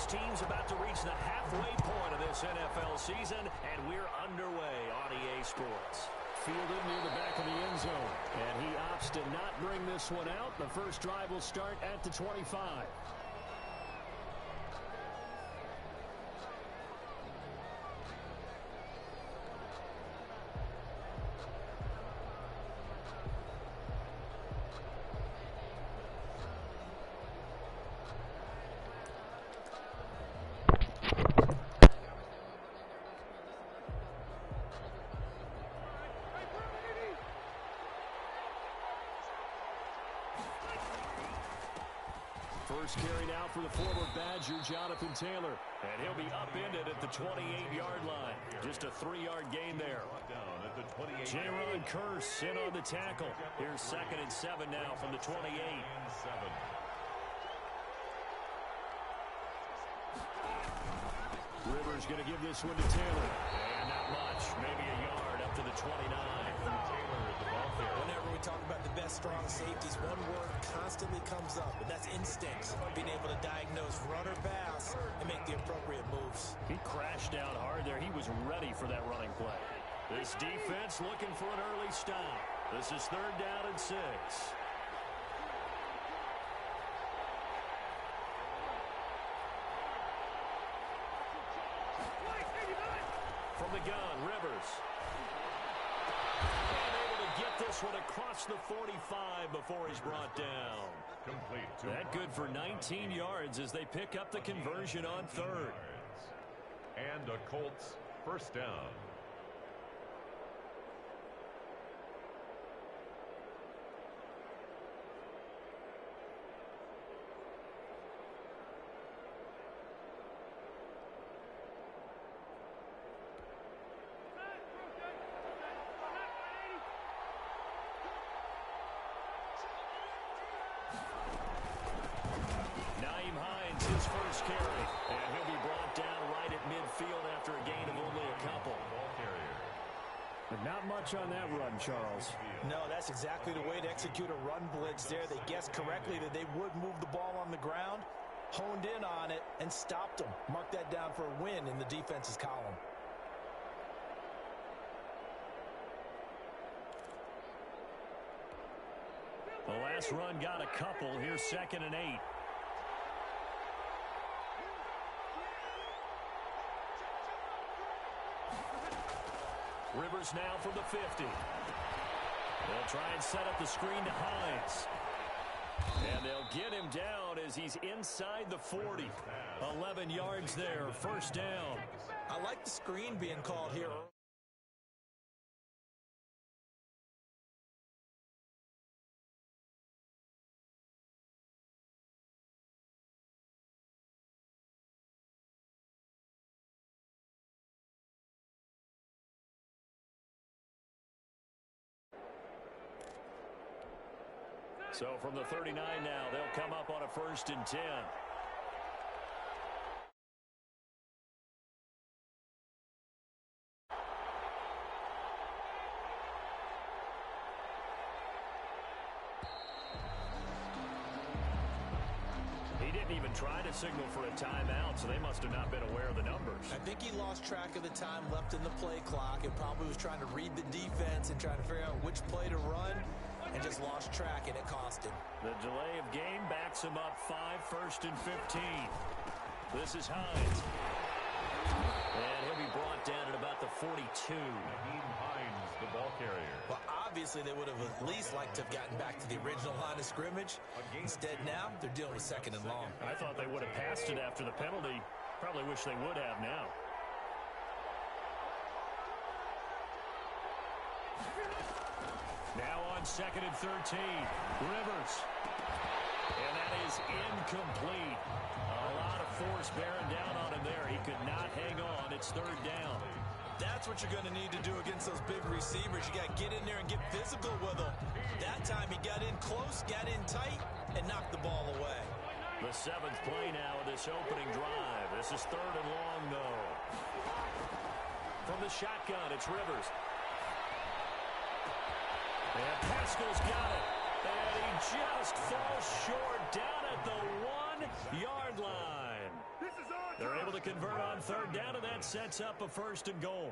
these teams about to reach the halfway point of this NFL season, and we're underway on EA Sports. Fielded near the back of the end zone, and he opts to not bring this one out. The first drive will start at the 25. First carry now for the former Badger, Jonathan Taylor. And he'll be upended at the 28-yard line. Just a 3-yard gain there. Jaron Kearse in on the tackle. Here's 2nd and 7 now from the 28. Rivers going to give this one to Taylor. And not much. Maybe a yard up to the 29. Taylor at the ball carrier. Whenever we talk about the best strong safeties, one word constantly comes up, and that's instinct. Being able to diagnose run or pass and make the appropriate moves. He crashed down hard there. He was ready for that running play. This defense looking for an early stop. This is 3rd down and 6. From the gun, Rivers. And able to get this one across the 45 before he's brought down. Complete. That good for 19 yards as they pick up the conversion on 3rd. And a Colts first down. His first carry, and he'll be brought down right at midfield after a gain of only a couple. But not much on that run, Charles. No, that's exactly the way to execute a run blitz there. They guessed correctly that they would move the ball on the ground, honed in on it, and stopped them. Mark that down for a win in the defense's column. The last run got a couple. Here's 2nd and 8. Rivers now from the 50. They'll try and set up the screen to Hines. And they'll get him down as he's inside the 40. 11 yards there, first down. I like the screen being called here. So from the 39 now, they'll come up on a 1st and 10. He didn't even try to signal for a timeout, so they must have not been aware of the numbers. I think he lost track of the time left in the play clock and probably was trying to read the defense and trying to figure out which play to run. And just lost track, and it cost him. The delay of game backs him up 5, 1st and 15. This is Hines. And he'll be brought down at about the 42. Hines, the ball carrier. Well, obviously, they would have at least liked to have gotten back to the original line of scrimmage. Instead, now, they're dealing with 2nd and long. I thought they would have passed it after the penalty. Probably wish they would have now. Now on 2nd and 13. Rivers. And that is incomplete. A lot of force bearing down on him there. He could not hang on. It's 3rd down. That's what you're going to need to do against those big receivers. You got to get in there and get physical with them. That time he got in close, got in tight, and knocked the ball away. The 7th play now of this opening drive. This is 3rd and long, though. From the shotgun, it's Rivers. And Pascal's got it. And he just falls short down at the 1. 1-yard line. They're able to convert on third down, and that sets up a 1st and goal.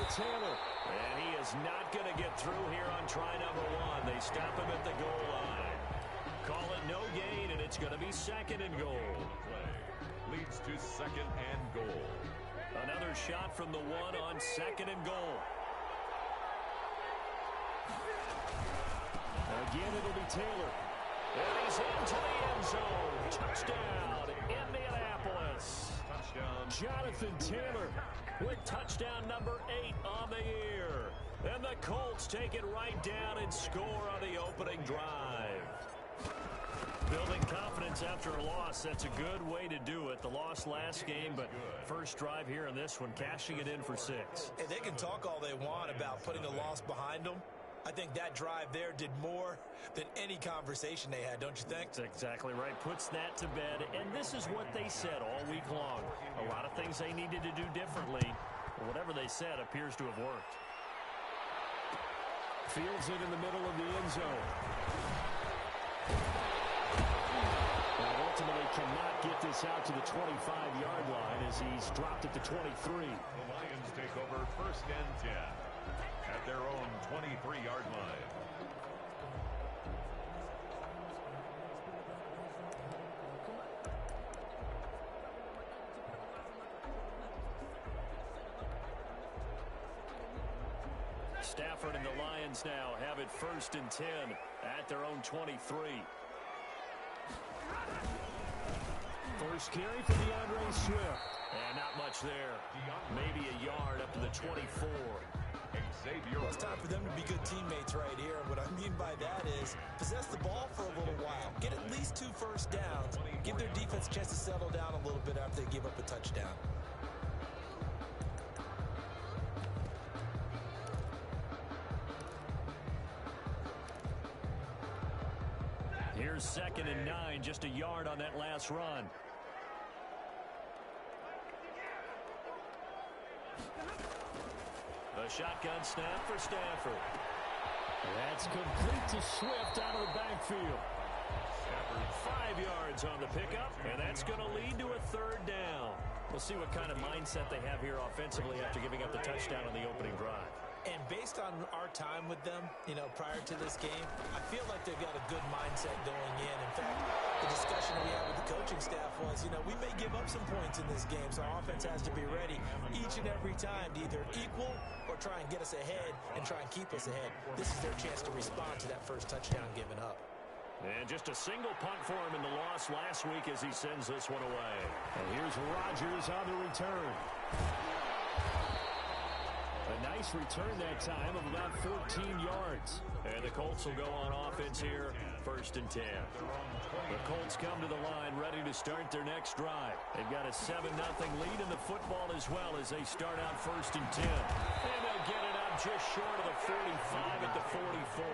Taylor, and he is not going to get through here on try number 1. They stop him at the goal line. Call it no gain, and it's going to be 2nd and goal. Play leads to 2nd and goal. Another shot from the 1 on 2nd and goal. Again, it'll be Taylor. And he's into the end zone. Touchdown, Indianapolis. Touchdown. Jonathan Taylor with touchdown number 8 on the year. And the Colts take it right down and score on the opening drive. Building confidence after a loss, that's a good way to do it. The loss last game, but first drive here in this one, cashing it in for 6. Hey, they can talk all they want about putting a loss behind them. I think that drive there did more than any conversation they had, don't you think? That's exactly right. Puts that to bed. And this is what they said all week long. A lot of things they needed to do differently. Whatever they said appears to have worked. Fields it in the middle of the end zone. Now ultimately cannot get this out to the 25-yard line as he's dropped at the 23. The Lions take over 1st and 10. At their own 23-yard line. Stafford and the Lions now have it 1st and 10 at their own 23. First carry for DeAndre Swift. And not much there. Maybe a yard up to the 24. Well, it's time for them to be good teammates right here. And what I mean by that is possess the ball for a little while. Get at least 2 first downs. Give their defense a chance to settle down a little bit after they give up a touchdown. Here's 2nd and 9, just a yard on that last run. A shotgun snap for Stafford. That's complete to Swift out of the backfield. 5 yards on the pickup, and that's going to lead to a 3rd down. We'll see what kind of mindset they have here offensively after giving up the touchdown on the opening drive. And based on our time with them, prior to this game, I feel like they've got a good mindset going in. In fact, the discussion we had with the coaching staff was, we may give up some points in this game, so our offense has to be ready each and every time to either equal or try and get us ahead and try and keep us ahead. This is their chance to respond to that first touchdown given up. And just a single punt for him in the loss last week as he sends this one away. And here's Rodgers on the return. A nice return that time of about 14 yards. And the Colts will go on offense here, 1st and 10. The Colts come to the line ready to start their next drive. They've got a 7-0 lead in the football as well as they start out 1st and 10. And they'll get it out just short of the 45 at the 44.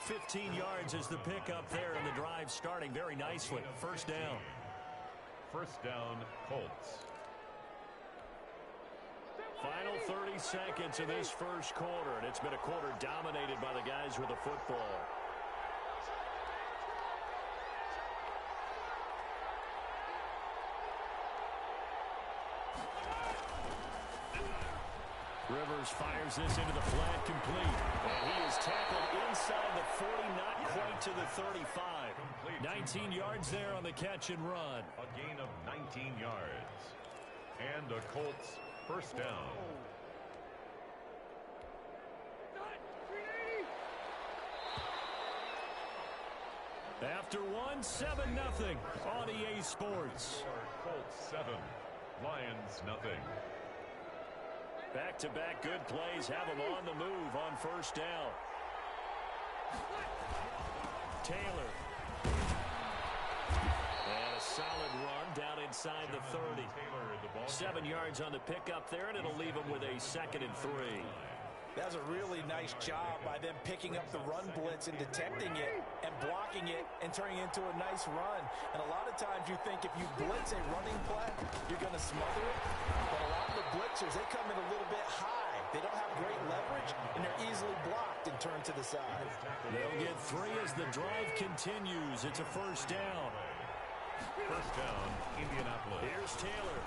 15 yards is the pickup there, and the drive starting very nicely. 1st down. 1st down, Colts. Final 30 seconds of this first quarter, and it's been a quarter dominated by the guys with the football. Rivers fires this into the flat complete. And he is tackled inside the 40, not quite to the 35. 19 yards there on the catch and run. A gain of 19 yards. And a Colts 1st down. After one, 7-0 on EA Sports. Colts 7, Lions nothing. Back-to-back good plays have them on the move on 1st down. Taylor. And a solid run inside the 30. 7 yards on the pickup there, and it'll leave him with a 2nd and 3. That was a really nice job by them picking up the run blitz and detecting it and blocking it and turning it into a nice run. And a lot of times you think if you blitz a running play, you're going to smother it. But a lot of the blitzers, they come in a little bit high. They don't have great leverage, and they're easily blocked and turned to the side. They'll get 3 as the drive continues. It's a 1st down. 1st down, Indianapolis. Here's Taylor.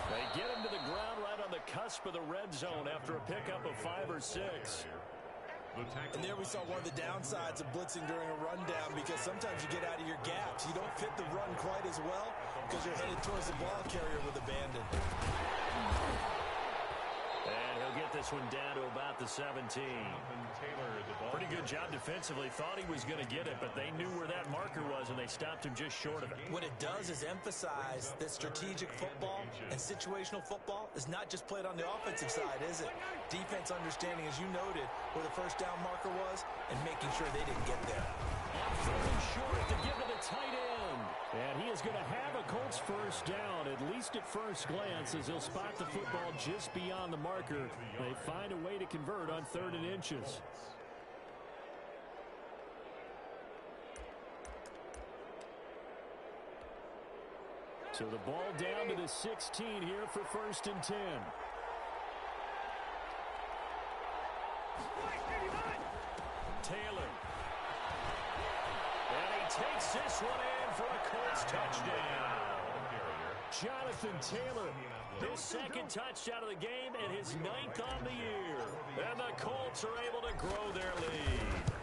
They get him to the ground right on the cusp of the red zone after a pickup of 5 or 6. And there we saw one of the downsides of blitzing during a rundown, because sometimes you get out of your gaps. You don't fit the run quite as well because you're headed towards the ball carrier with abandon. And he'll get this one down to about the 17. Pretty good job defensively. Thought he was going to get it, but they knew where that marker was, and they stopped him just short of it. What it does is emphasize that strategic football and situational football is not just played on the offensive side, is it? Defense understanding, as you noted, where the 1st down marker was and making sure they didn't get there. On 3rd and short to give to the tight end. And he is going to have a Colts 1st down, at least at first glance, as he'll spot the football just beyond the marker. They find a way to convert on 3rd and inches. So the ball down to the 16 here for 1st and 10. Taylor. And he takes this one in for a Colts touchdown. Jonathan Taylor, his 2nd touchdown of the game and his 9th on the year. And the Colts are able to grow their lead.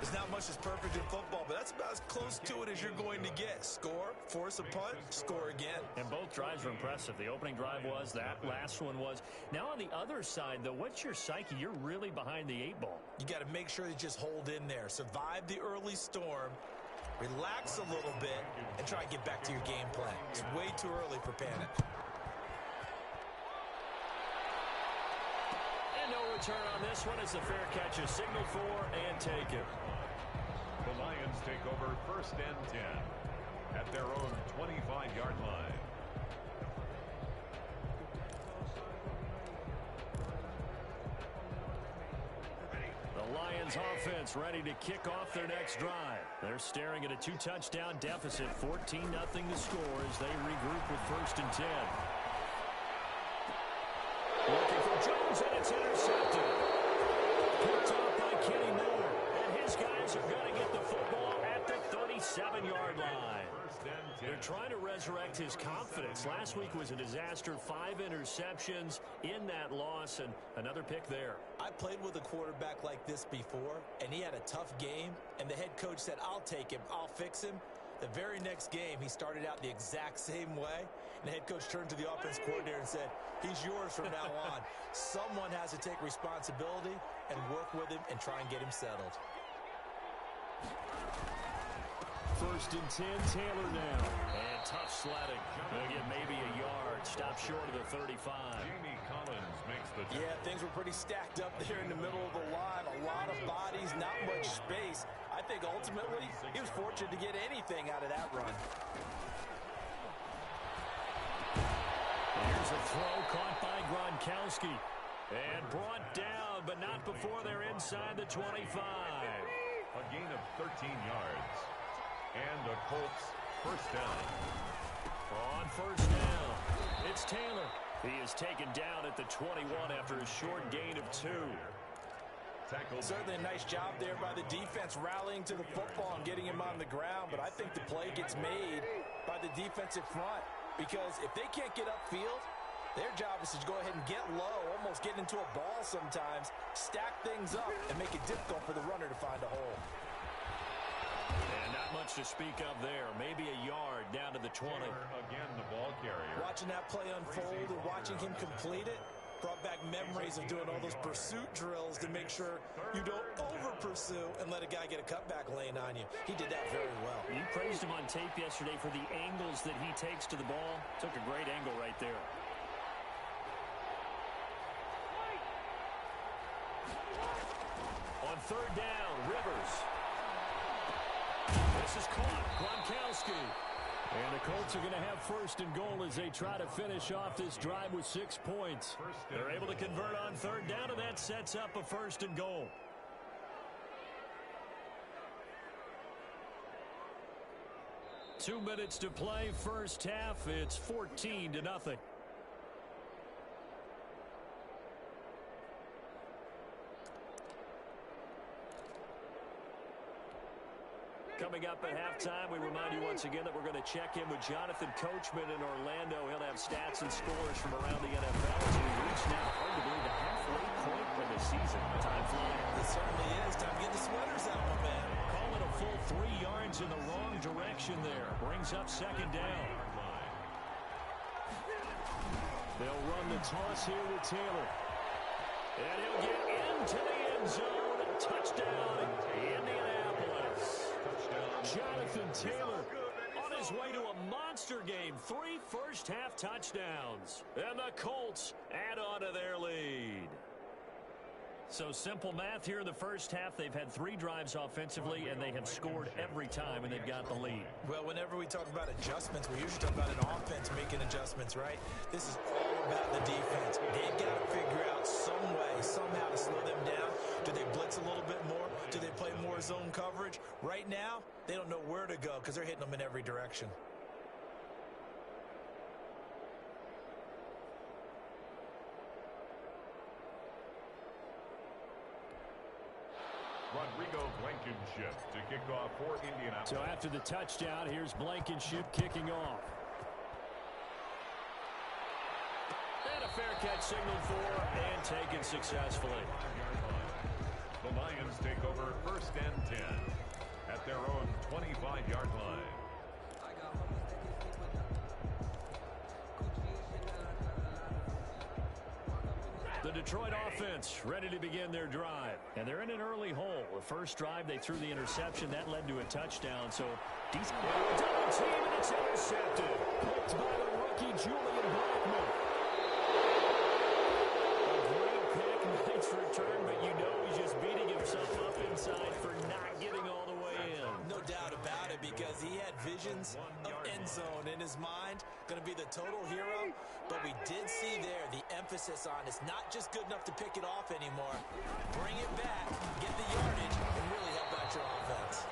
There's not much that's perfect in football, but that's about as close to it as you're going to get. Score, force a punt, score again. And both drives were impressive. The opening drive was, that last one was. Now on the other side, though, what's your psyche? You're really behind the 8 ball. You got to make sure you just hold in there. Survive the early storm, relax a little bit, and try and get back to your game plan. It's way too early for panic. And no return on this one as the fair catch is signaled for and taken. The Lions take over 1st and 10 at their own 25-yard line. The Lions offense ready to kick off their next drive. They're staring at a 2-touchdown deficit, 14-0 to score as they regroup with 1st and 10. Looking for Jones, and it's intercepted. Picked off by Kenny Miller. And his guys are going to get the football at the 37-yard line. They're trying to resurrect his confidence. Last week was a disaster. 5 interceptions in that loss, and another pick there. I played with a quarterback like this before, and he had a tough game, and the head coach said, I'll take him, I'll fix him. The very next game, he started out the exact same way, and the head coach turned to the offense coordinator and said, he's yours from now on. Someone has to take responsibility and work with him and try and get him settled. 1st and 10, Taylor now. And tough sledding. They'll get maybe a yard. Stop short of the 35. Jamie Collins makes the... Yeah, things were pretty stacked up there in the middle of the line. A lot of bodies, not much space. I think ultimately he was fortunate to get anything out of that run. Here's a throw caught by Gronkowski. And brought down, but not before they're inside the 25. A gain of 13 yards. And a Colts 1st down. On 1st down, it's Taylor. He is taken down at the 21 after a short gain of 2. Certainly a nice job there by the defense rallying to the football and getting him on the ground, but I think the play gets made by the defensive front, because if they can't get upfield, their job is to go ahead and get low, almost get into a ball sometimes, stack things up, and make it difficult for the runner to find a hole. And not much to speak of there. Maybe a yard down to the 20. Again, the ball carrier. Watching that play unfold and watching him complete it brought back memories of doing all those pursuit drills to make sure you don't over-pursue and let a guy get a cutback lane on you. He did that very well. You praised him on tape yesterday for the angles that he takes to the ball. Took a great angle right there. On 3rd down, Rivers. This is caught. Gronkowski. And the Colts are going to have first and goal as they try to finish off this drive with 6 points. They're able to convert on third down, and that sets up a first and goal. Two minutes to play, first half. It's 14-0. Coming up at halftime, we remind you once again that we're going to check in with Jonathan Coachman in Orlando. He'll have stats and scores from around the NFL as we reach now, hard to believe, the halfway point of the season. Time flying. It certainly is. Time to get the sweaters out, my man. Call it a full 3 yards in the wrong direction there. Brings up second down. They'll run the toss here with Taylor. And he'll get into the end zone. Touchdown, Indianapolis. Jonathan Taylor on his way to a monster game. 3 first-half touchdowns. And the Colts add on to their lead. So simple math here in the first half. They've had 3 drives offensively, and they have scored every time, and they've got the lead. Well, whenever we talk about adjustments, we usually talk about an offense making adjustments, right? This is all about the defense. They've got to figure out some way, somehow to slow them down. Do they blitz a little bit more? Do they play more zone coverage? Right now, they don't know where to go because they're hitting them in every direction. Rodrigo Blankenship to kick off for Indianapolis. So after the touchdown, here's Blankenship kicking off. And a fair catch signaled for and taken successfully. The Lions take over first and 10 at their own 25-yard line. The Detroit offense ready to begin their drive. And they're in an early hole. The first drive, they threw the interception. That led to a touchdown. So, decent. Double team, and it's intercepted. Picked by the rookie, Julian Blackmon. A great pick, nice return, but you know he's just beating himself up inside for not getting all the way in. No doubt about it, because he had visions of end zone in his mind. Going to be the total hero. But we did see there the emphasis on it's not just good enough to pick it off anymore. Bring it back, get the yardage, and really help out your offense.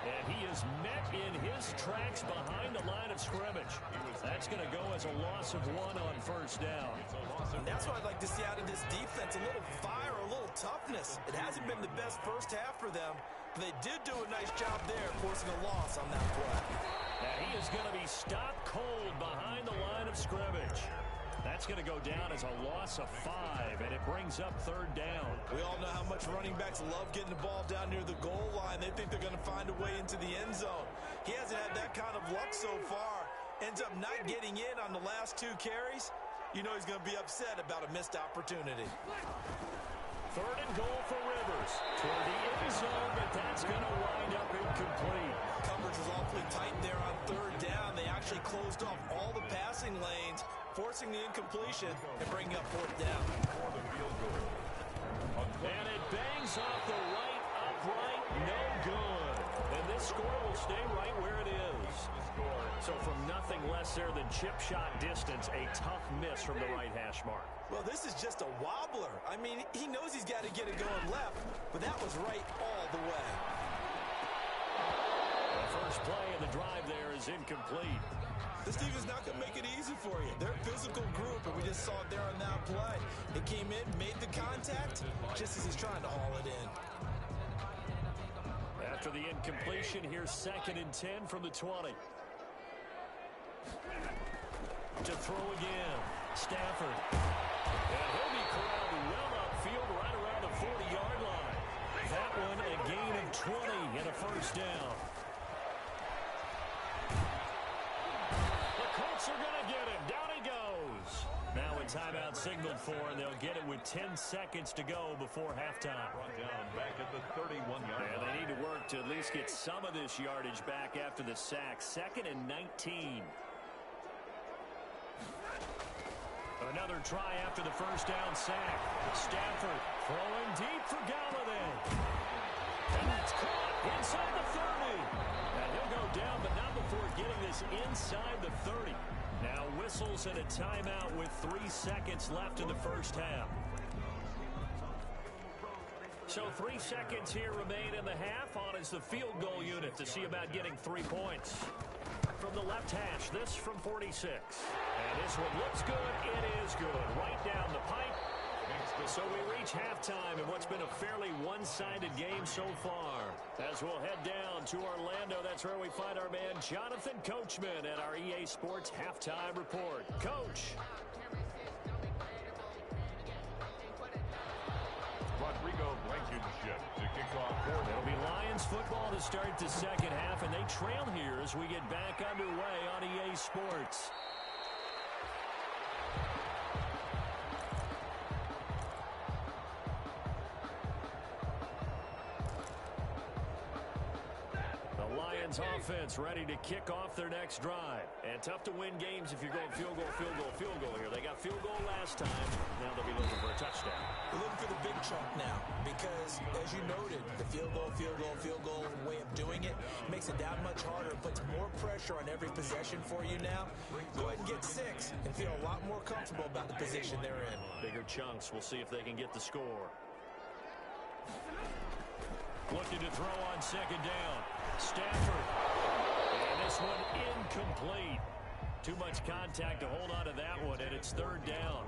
And he is met in his tracks behind the line of scrimmage. That's going to go as a loss of 1 on first down. And that's what I'd like to see out of this defense, a little fire, a little toughness. It hasn't been the best first half for them, but they did do a nice job there, forcing a loss on that play. And he is going to be stopped cold behind the line of scrimmage. That's going to go down as a loss of 5, and it brings up third down. We all know how much running backs love getting the ball down near the goal line. They think they're going to find a way into the end zone. He hasn't had that kind of luck so far. Ends up not getting in on the last 2 carries. You know he's going to be upset about a missed opportunity. Third and goal for Rivers. Toward the end zone, but that's going to wind up incomplete. Coverage was awfully tight there on third down. They actually closed off all the passing lanes, forcing the incompletion and bringing up fourth down. And it bangs off the right upright, no good. And this score will stay right where it is. So from nothing less there than chip shot distance, a tough miss from the right hash mark. Well, this is just a wobbler. I mean, he knows he's got to get it going left, but that was right all the way. The first play of the drive there is incomplete. This team is not going to make it easy for you. They're a physical group, and we just saw it there on that play. It came in, made the contact, just as he's trying to haul it in. After the incompletion, here's second and 10 from the 20. To throw again, Stafford. And he'll be corralled well upfield right around the 40-yard line. That one a gain of 20 and a first down. The Colts are going to get him. Down he goes. Now a timeout signaled for, and they'll get it with 10 seconds to go before halftime. Down back at the 31-yard line. They need to work to at least get some of this yardage back after the sack. Second and 19. Another try after the first down sack. Stafford throwing deep for Galladay. And that's caught inside the 30. And he'll go down, but not before getting this is inside the 30. Now whistles and a timeout with 3 seconds left in the first half. So 3 seconds here remain in the half. On is the field goal unit to see about getting 3 points. From the left hash, this from 46. And this one looks good. It is good. Right down the pipe. So we reach halftime in what's been a fairly one-sided game so far. As we'll head down to Orlando, that's where we find our man Jonathan Coachman at our EA Sports Halftime Report. Coach. Rodrigo Blankenship to kick off. It'll be Lions football to start the second half, and they trail here as we get back underway on EA Sports. Offense ready to kick off their next drive. And tough to win games if you're going field goal, field goal, field goal here. They got field goal last time. Now they'll be looking for a touchdown. We're looking for the big chunk now because, as you noted, the field goal way of doing it makes it that much harder. It puts more pressure on every possession for you now. Go ahead and get 6 and feel a lot more comfortable about the position they're in. Bigger chunks. We'll see if they can get the score. Looking to throw on second down. Stafford. And this one incomplete. Too much contact to hold on to that one, and it's third down.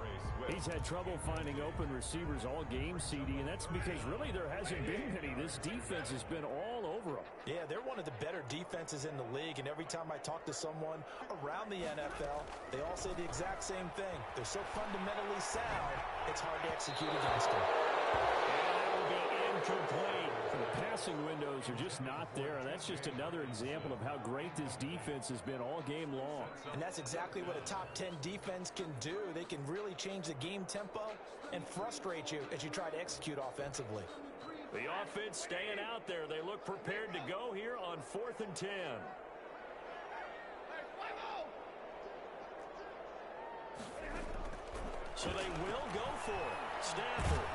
He's had trouble finding open receivers all game, CD, and that's because really there hasn't been many. This defense has been all over them. Yeah, they're one of the better defenses in the league, and every time I talk to someone around the NFL, they all say the exact same thing. They're so fundamentally sound, it's hard to execute against them. And that will be incomplete. The passing windows are just not there, and that's just another example of how great this defense has been all game long. And that's exactly what a top 10 defense can do. They can really change the game tempo and frustrate you as you try to execute offensively. The offense staying out there. They look prepared to go here on 4th and 10. So they will go for it. Stafford.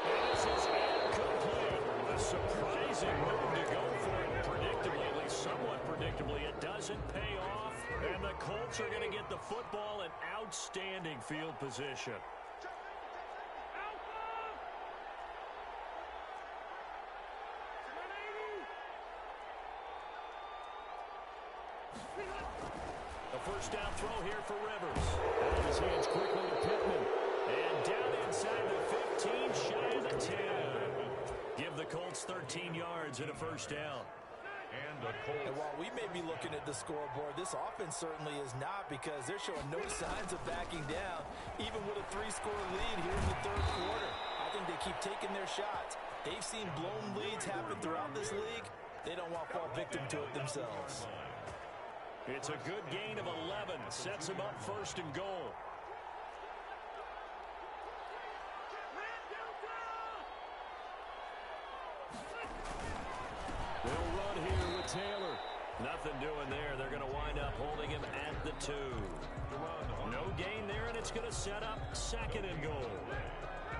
And this is incomplete. A surprising move to go for it predictably, at least somewhat predictably. It doesn't pay off, and the Colts are going to get the football in outstanding field position. A first down throw here for Rivers. Out of his hands quickly to Pittman. And down inside the 15, shy of the 10. Give the Colts 13 yards and a first down. And while we may be looking at the scoreboard, this offense certainly is not, because they're showing no signs of backing down, even with a 3-score lead here in the third quarter. I think they keep taking their shots. They've seen blown leads happen throughout this league. They don't want to fall victim to it themselves. It's a good gain of 11. Sets them up first and goal. They'll run here with Taylor. Nothing doing there. They're going to wind up holding him at the 2. No gain there, and it's going to set up second and goal.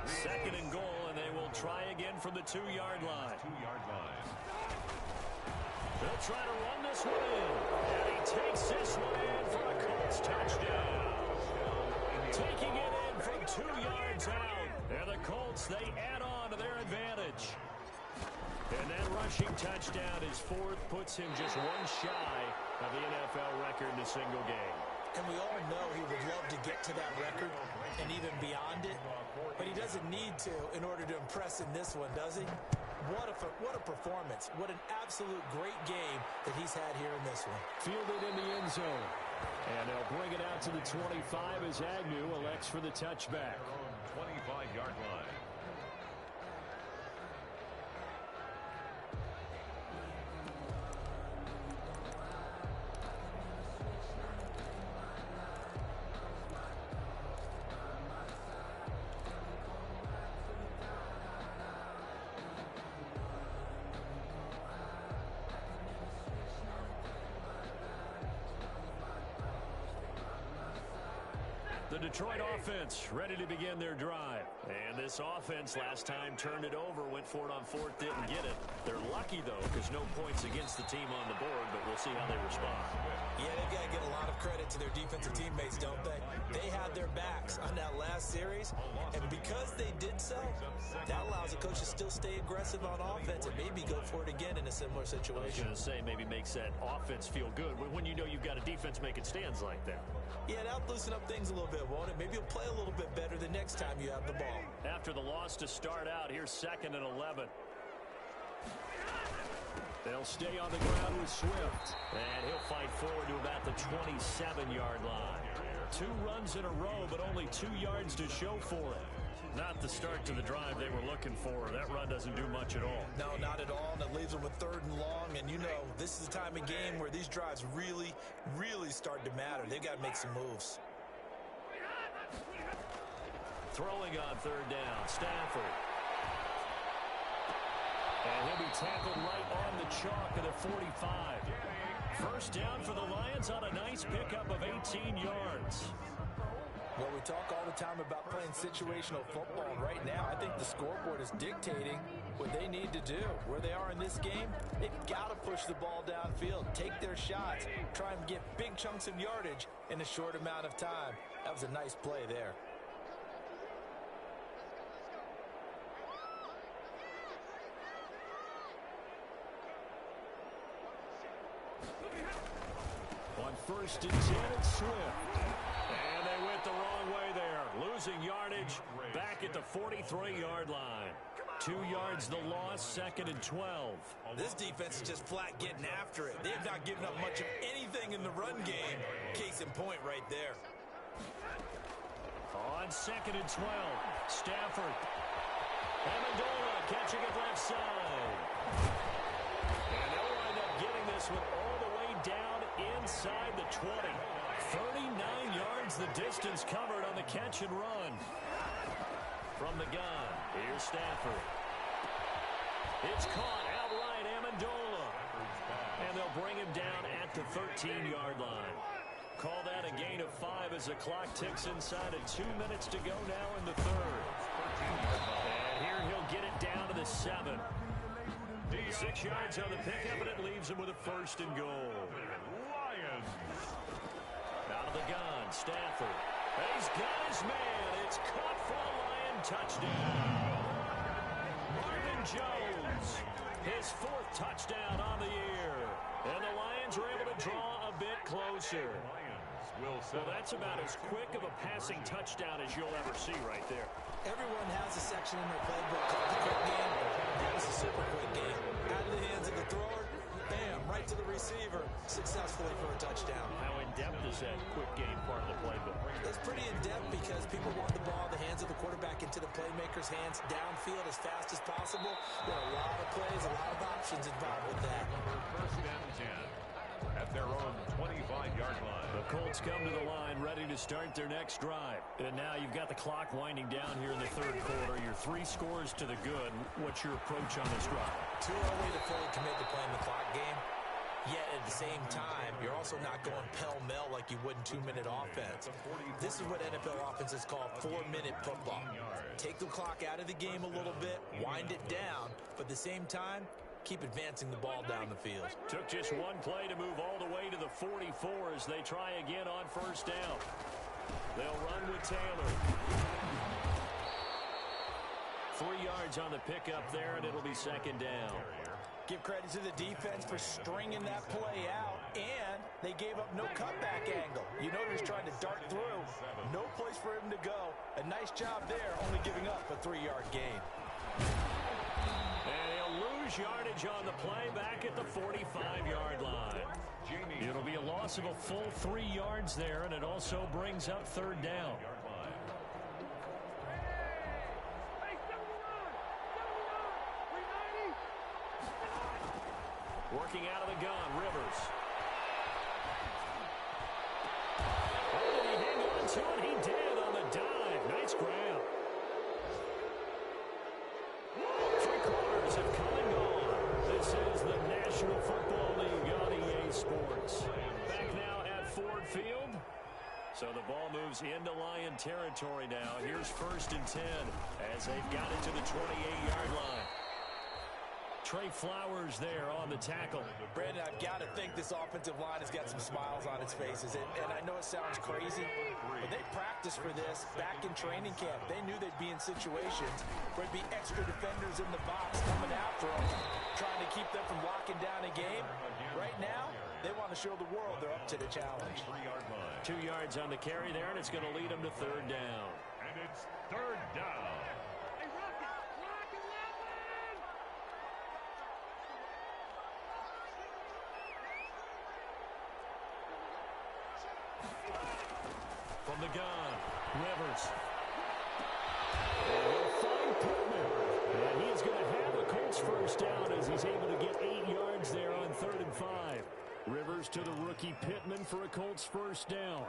Second and goal, and they will try again from the 2-yard line. They'll try to run this one in. And he takes this one in for a Colts touchdown. Taking it in from 2 yards out. And the Colts, they add on to their advantage. And that rushing touchdown, his 4th, puts him just one shy of the NFL record in a single game. And we all know he would love to get to that record and even beyond it. But he doesn't need to in order to impress in this one, does he? What a performance. What an absolute great game that he's had here in this one. Fielded in the end zone. And they'll bring it out to the 25 as Agnew elects for the touchback. 25-yard line. The the Detroit offense ready to begin their drive. And this offense last time turned it over, went for it on fourth, didn't get it. They're lucky, though, because no points against the team on the board, but we'll see how they respond. Yeah, they've got to give a lot of credit to their defensive teammates, don't they? They had their backs on that last series, and because they did so, that allows the coach to still stay aggressive on offense and maybe go for it again in a similar situation. I was going to say, maybe makes that offense feel good when you know you've got a defense making stands like that. Yeah, that'll loosen up things a little bit, won't it? Maybe you'll play a little bit better the next time you have the ball. After the loss to start out, here's 2nd and 11. They'll stay on the ground with Swift. And he'll fight forward to about the 27-yard line. 2 runs in a row, but only 2 yards to show for it. Not the start to the drive they were looking for. That run doesn't do much at all. No, not at all, and it leaves them with 3rd and long. And you know, this is the time of game where these drives really, really start to matter. They've got to make some moves. Throwing on 3rd down, Stafford. And he'll be tackled right on the chalk of the 45. First down for the Lions on a nice pickup of 18 yards. Well, we talk all the time about playing situational football. Right now, I think the scoreboard is dictating what they need to do. Where they are in this game, they've got to push the ball downfield, take their shots, try and get big chunks of yardage in a short amount of time. That was a nice play there. On 1st and 10, it's Swift. And they went the wrong way there. Losing yardage back at the 43-yard line. 2 yards the loss, 2nd and 12. This defense is just flat getting after it. They have not given up much of anything in the run game. Case in point right there. On 2nd and 12, Stafford. Amendola catching it left side. And they'll wind up getting this one all the way down inside the 20. 39 yards the distance covered on the catch and run. From the gun, here's Stafford. It's caught outright, Amendola. And they'll bring him down at the 13-yard line. Call that a gain of 5 as the clock ticks inside of 2 minutes to go now in the 3rd. And here he'll get it down to the 7. 6 yards on the pickup, and it leaves him with a 1st and goal. Lions. Out of the gun, Stafford. He's got his man. It's caught for a Lion touchdown. Marvin Jones, his 4th touchdown on the year. And the Lions are able to draw a bit closer. Well, that's about as quick of a passing touchdown as you'll ever see right there. Everyone has a section in their playbook called the quick game. That was a super quick game. Out of the hands of the thrower, bam, right to the receiver, successfully for a touchdown. How in-depth is that quick game part of the playbook? It's pretty in-depth because people want the ball in the hands of the quarterback into the playmaker's hands downfield as fast as possible. There are a lot of plays, a lot of options involved with that. 1st and 10 at their own 25-yard line. The Colts come to the line ready to start their next drive. And now you've got the clock winding down here in the 3rd quarter. You're 3 scores to the good. What's your approach on this drive? Too early to fully commit to playing the clock game. Yet at the same time, you're also not going pell-mell like you would in 2-minute offense. This is what NFL offenses call 4-minute football. Take the clock out of the game a little bit, wind it down, but at the same time, keep advancing the ball down the field. Took just one play to move all the way to the 44 as they try again on 1st down. They'll run with Taylor. 3 yards on the pickup there, and it'll be 2nd down. Give credit to the defense for stringing that play out, and they gave up no cutback angle. You know he was trying to dart through. No place for him to go. A nice job there, only giving up a 3-yard gain. And he'll lose yardage on the play back at the 45-yard line. It'll be a loss of a full 3 yards there, and it also brings up 3rd down. Working out of the gun, Rivers. Oh, did he hang on to it? He did on the dive. Nice grab. 3 quarters have come and gone. This is the National Football League on EA Sports. Back now at Ford Field. So the ball moves into Lion territory now. Here's 1st and 10 as they've got it to the 28-yard line. Trey Flowers there on the tackle. Brandon, I've got to think this offensive line has got some smiles on its faces. And I know it sounds crazy, but they practiced for this back in training camp. They knew they'd be in situations where there'd be extra defenders in the box coming after them, trying to keep them from locking down a game. Right now, they want to show the world they're up to the challenge. 2 yards on the carry there, and it's going to lead them to 3rd down. And it's 3rd down. From the gun, Rivers. And he'll find Pittman. And he is going to have a Colts 1st down as he's able to get 8 yards there on 3rd and 5. Rivers to the rookie Pittman for a Colts 1st down.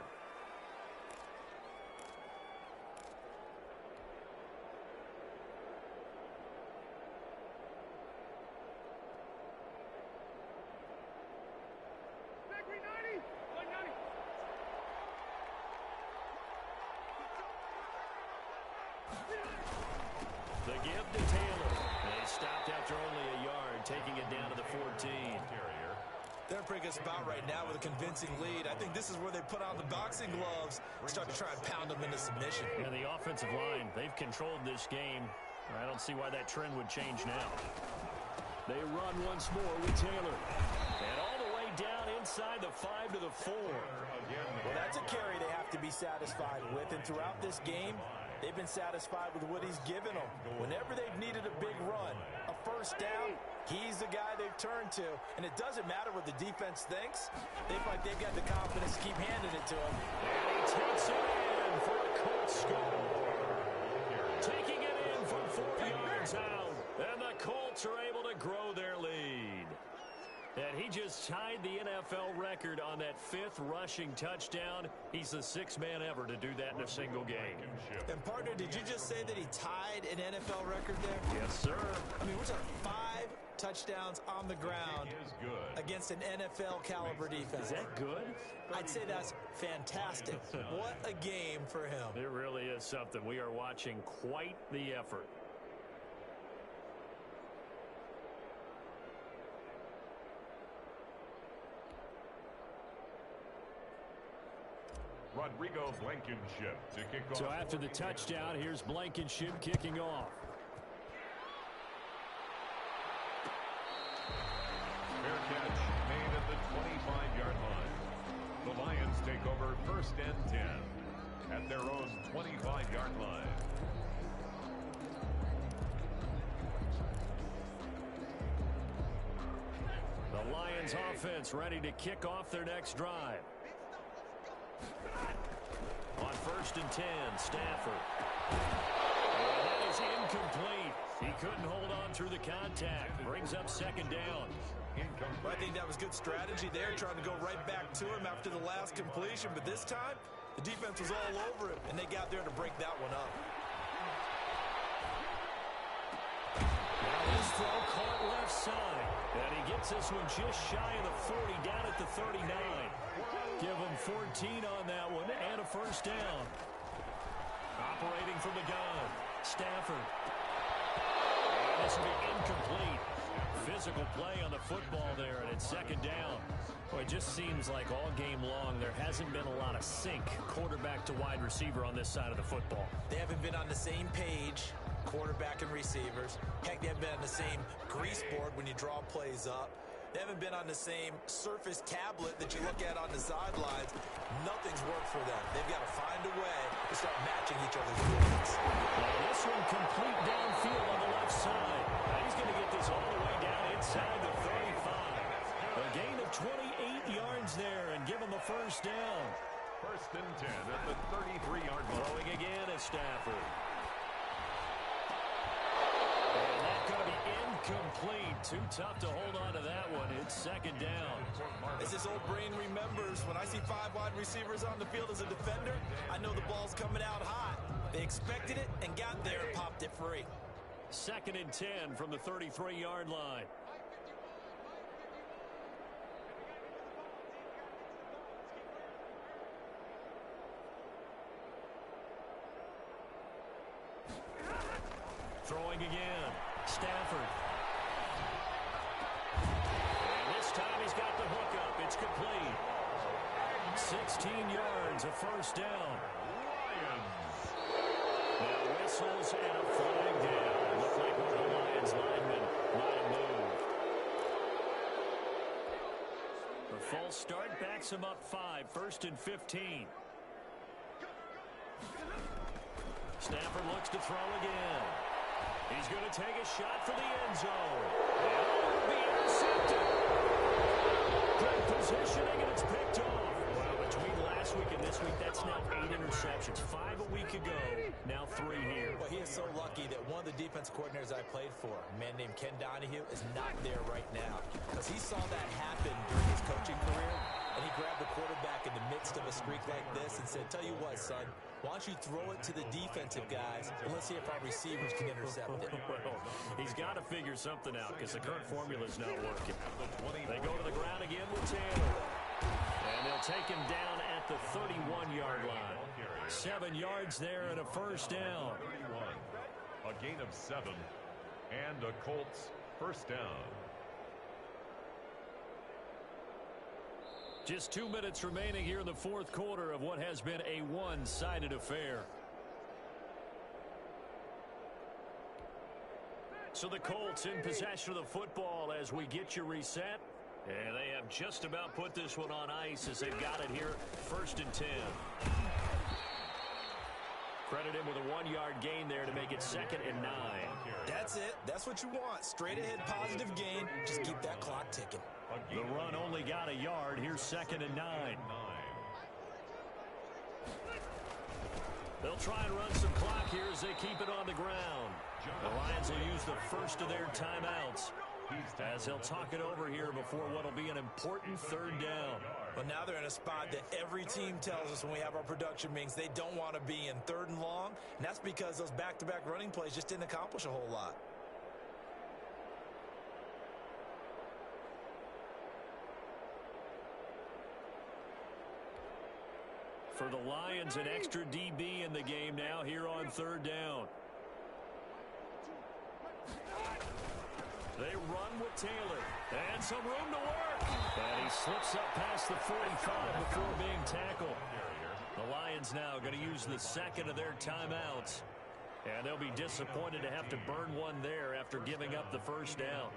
The give to Taylor. And he stopped after only a yard, taking it down to the 14. They're bringing us about right now with a convincing lead. I think this is where they put on the boxing gloves and start to try and pound them into submission. And the offensive line, they've controlled this game. I don't see why that trend would change now. They run once more with Taylor. And all the way down inside the 5 to the 4. Well, that's a carry they have to be satisfied with. And throughout this game, they've been satisfied with what he's given them. Whenever they've needed a big run, a 1st down, he's the guy they've turned to. And it doesn't matter what the defense thinks. They feel like they've got the confidence to keep handing it to him. And he takes it in for a Colts score. Taking it in from 4 yards out. And the Colts are able to grow their lead. And he just tied the NFL record on that 5th rushing touchdown. He's the 6th man ever to do that in a single game. And, partner, did you just say that he tied an NFL record there? Yes, sir. I mean, we're talking 5 touchdowns on the ground against an NFL caliber defense. Is that good? I'd say that's fantastic. What a game for him. It really is something. We are watching quite the effort. Rodrigo Blankenship to kick off. So after the touchdown, here's Blankenship kicking off. Fair catch made at the 25-yard line. The Lions take over 1st and 10 at their own 25-yard line. The Lions offense ready to kick off their next drive. On 1st and 10, Stafford. And that is incomplete. He couldn't hold on through the contact. Brings up 2nd down. I think that was good strategy there, trying to go right back to him after the last completion. But this time, the defense was all over him, and they got there to break that one up. Now his throw caught left side. And he gets this one just shy of the 40, down at the 39. Give him 14 on that one, and a 1st down. Operating from the gun, Stafford. And this will be incomplete. Physical play on the football there, and it's 2nd down. Well, it just seems like all game long there hasn't been a lot of sync quarterback to wide receiver on this side of the football. They haven't been on the same page, quarterback and receivers. Heck, they haven't been on the same grease board when you draw plays up. They haven't been on the same Surface tablet that you look at on the sidelines. Nothing's worked for them. They've got to find a way to start matching each other's movements. Now this one complete downfield on the left side. Now he's going to get this all the way down inside the 35. A gain of 28 yards there and give him a 1st down. 1st and 10 at the 33-yard line. Throwing again at Stafford. And that's going to be incomplete. Too tough to hold on to that one. It's 2nd down. As his old brain remembers, when I see 5 wide receivers on the field as a defender, I know the ball's coming out hot. They expected it and got there and popped it free. 2nd and 10 from the 33-yard line. again. Stafford. And this time he's got the hookup. It's complete. 16 yards, a first down. Now whistles and a flag down. Looked like one of the Lions linemen might have moved. The false start backs him up 5, 1st and 15. Stafford looks to throw again. He's going to take a shot for the end zone. And it will be intercepted. Good positioning, and it's picked off. Well, between last week and this week, that's now 8 interceptions. 5 a week ago, now 3 here. Well, he is so lucky that one of the defense coordinators I played for, a man named Ken Donahue, is not there right now. Because he saw that happen during his coaching career, and he grabbed the quarterback in the midst of a streak like this and said, tell you what, son, why don't you throw it to the defensive guys, and let's see if our receivers can intercept it. Well, he's got to figure something out because the current formula is not working. They go to the ground again with Taylor. And they'll take him down at the 31-yard line. 7 yards there and a first down. A gain of 7 and a Colts first down. Just 2 minutes remaining here in the fourth quarter of what has been a one-sided affair. So the Colts in possession of the football as we get you reset. And they have just about put this one on ice as they've got it here, 1st and 10. Credit him with a 1-yard gain there to make it 2nd and 9. That's it. That's what you want. Straight ahead, positive gain. Just keep that clock ticking. The run only got a yard. Here's 2nd and 9. They'll try and run some clock here as they keep it on the ground. The Lions will use the first of their timeouts as they'll talk it over here before what will be an important 3rd down. Well, now they're in a spot that every team tells us when we have our production meetings they don't want to be in 3rd and long, and that's because those back-to-back running plays just didn't accomplish a whole lot. For the Lions, an extra DB in the game now here on 3rd down. They run with Taylor. And some room to work. And he slips up past the 45 before being tackled. The Lions now going to use the 2nd of their timeouts. And they'll be disappointed to have to burn one there after giving up the first down.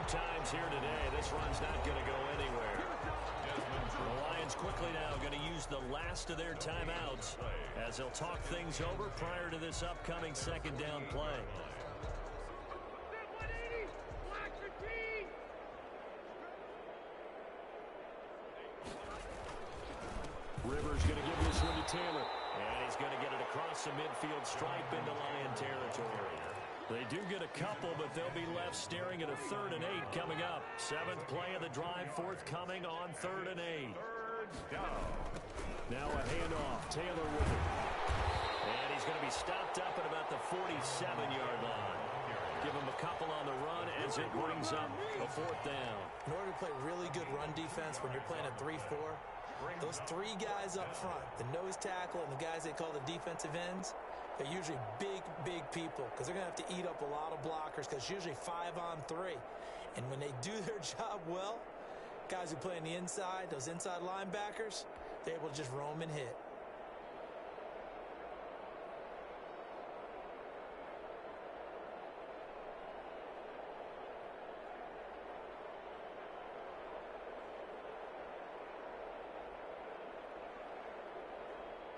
Times here today, this run's not going to go anywhere. The Lions quickly now going to use the last of their timeouts as they'll talk things over prior to this upcoming 2nd down play. Rivers going to give this one to Taylor. And he's going to get it across the midfield stripe into Lion territory. They do get a couple, but they'll be left staring at a 3rd and 8 coming up. 7th play of the drive forthcoming on 3rd and 8. Now a handoff. Taylor with it. And he's going to be stopped up at about the 47-yard line. Give him a couple on the run as it brings up a 4th down. In order to play really good run defense when you're playing a 3-4, those 3 guys up front, the nose tackle and the guys they call the defensive ends, they're usually big, big people because they're going to have to eat up a lot of blockers because it's usually 5 on 3. And when they do their job well, guys who play on the inside, those inside linebackers, they're able to just roam and hit.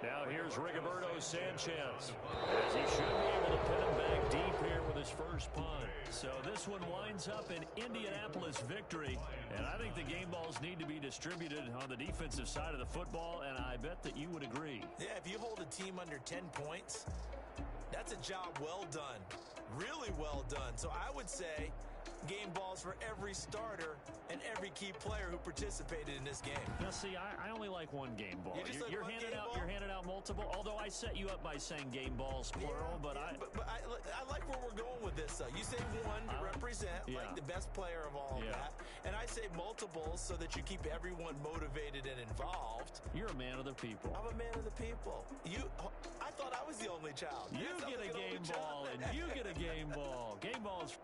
Now here's Rigoberto Sanchez, as he should be able to pin him back deep here with his first punt. So this one winds up an Indianapolis victory, and I think the game balls need to be distributed on the defensive side of the football, and I bet that you would agree. Yeah, if you hold a team under 10 points, that's a job well done, really well done. So I would say game balls for every starter and every key player who participated in this game. Now, see, I only like one game ball. You're handing out multiple. Although I set you up by saying game balls plural, but I like where we're going with this. You say one to represent like the best player of all of that, and I say multiples so that you keep everyone motivated and involved. You're a man of the people. I'm a man of the people. I thought I was the only child. You get a game ball, and you get a game ball. Game balls.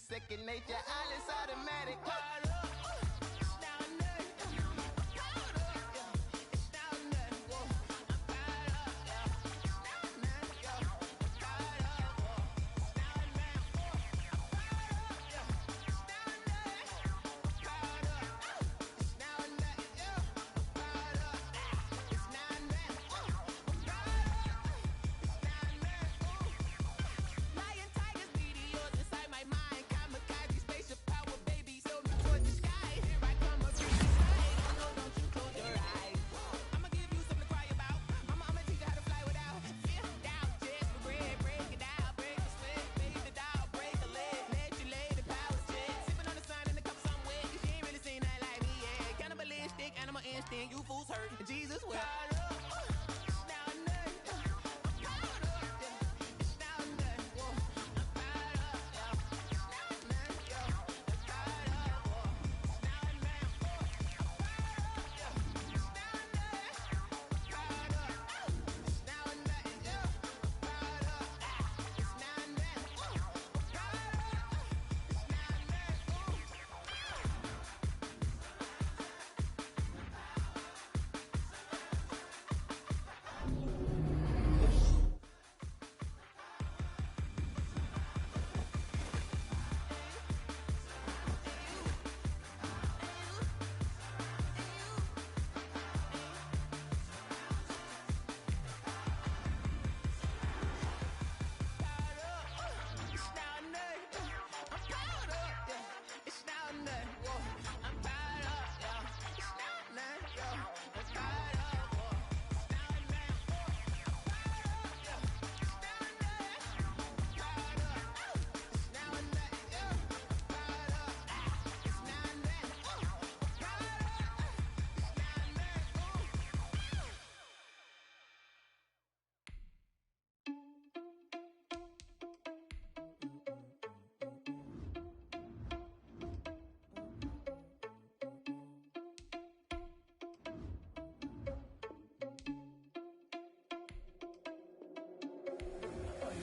Second nature, all is automatic. You fools hurt. Jesus will.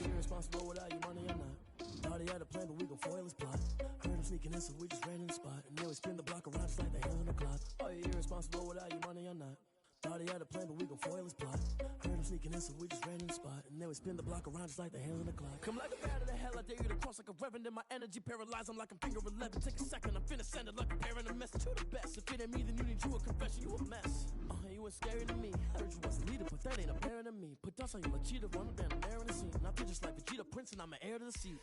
Irresponsible without your money or not. Thought he had a plan, but we gon' foil his plot. Heard him sneaking in, so we just ran in the spot. And then we spin the block around just like the hands on the clock. Are you irresponsible without your money or not? Thought he had a plan, but we gon' foil his plot. Heard him sneaking in, so we just ran in the spot. And then we spin the block around just like the hands on the clock. Come like a bat of the hell, I dare you to cross like a reverend. In my energy paralyzed, I'm like a finger 11. Take a second, I'm finna send it like a parent a message to the best. If it ain't me, then you need you a confession, you a mess. You was scary to me. Heard you was a leader, but that ain't apparent to me. Put dust on you, a cheetah, run down the air in the scene. Not just like Vegeta Prince, and I'm an heir to the seat.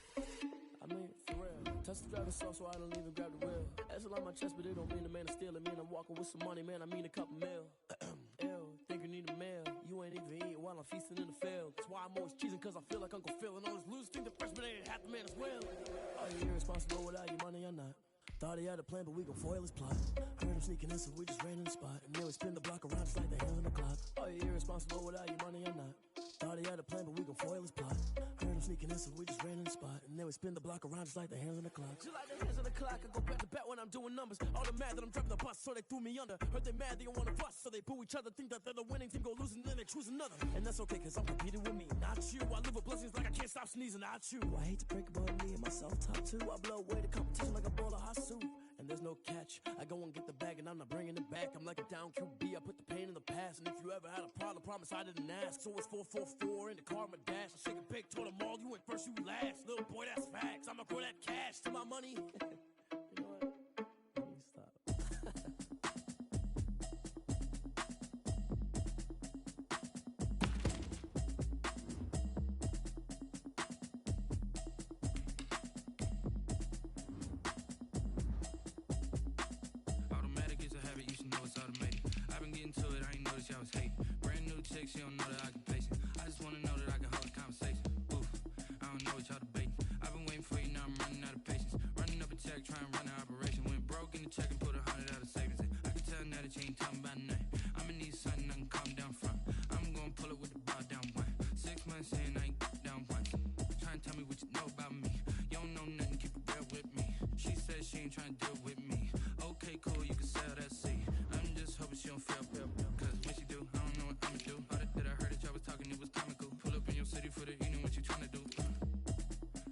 I mean, for real. Touch the driver's sauce, so I don't even grab the wheel. That's on my chest, but it don't mean the man is stealing. Mean I'm walking with some money, man. I mean a couple mil. Ew, think you need a meal. You ain't even eating while I'm feasting in the field. That's why I'm always cheesing, cause I feel like Uncle Phil. And all those losers think the freshman ain't half the man as well. Are you irresponsible without your money or not? Thought he had a plan, but we gon' foil his plot. Heard him sneaking in, so we just ran in the spot. And then we spin the block around just like the hands on the clock. Are you irresponsible without your money or not? Thought he had a plan, but we gon' foil his plot. Heard him sneaking in, so we just ran in the spot. And then we spin the block around just like the hands on the clock. Just like the hands on the clock, I go back to back when I'm doing numbers. All the mad that I'm driving the bus, so they threw me under. Heard they mad, they don't wanna bust, so they boo each other. Think that they're the winning team, go losing, then they choose another. And that's okay, cause I'm competing with me, not you. I live with blessings like I can't stop sneezing, not you. I hate to break it, but me and myself top two. I blow away the competition like a bowl of hot soup. And there's no catch. I go and get the bag and I'm not bringing it back. I'm like a down QB, I put the pain in the past. And if you ever had a problem, promise I didn't ask. So it's 444 in the car, my dash. I shake a big, told them all, you went first, you last. Little boy, that's facts. I'ma grow that cash to my money. You know what? Let me stop. Automatic is a habit, you should know it's automated. I've been getting to it, I ain't noticed y'all was hating. Brand new chick, she don't know that I can place it. I just wanna know that I can hold a conversation. Oof, I don't know what y'all debating. I've been waiting for you, now I'm running out of patience. Running up a check, trying to run an operation. Went broke in the check and put 100 out of savings in. I can tell now that you ain't talking about nothing. I'ma need something I can calm down from. I'm gonna pull it with the bar down one. 6 months in, I ain't down once. Trying to tell me what you know about me. You don't know nothing, keep it real with me. She said she ain't trying to deal with me. Okay, cool, you can sell that seed. I'm just hoping she don't feel. Cause when she do, I don't know what I'ma do. All that I heard that y'all was talking, it was comical. Pull up in your city for the evening, what you trying to do?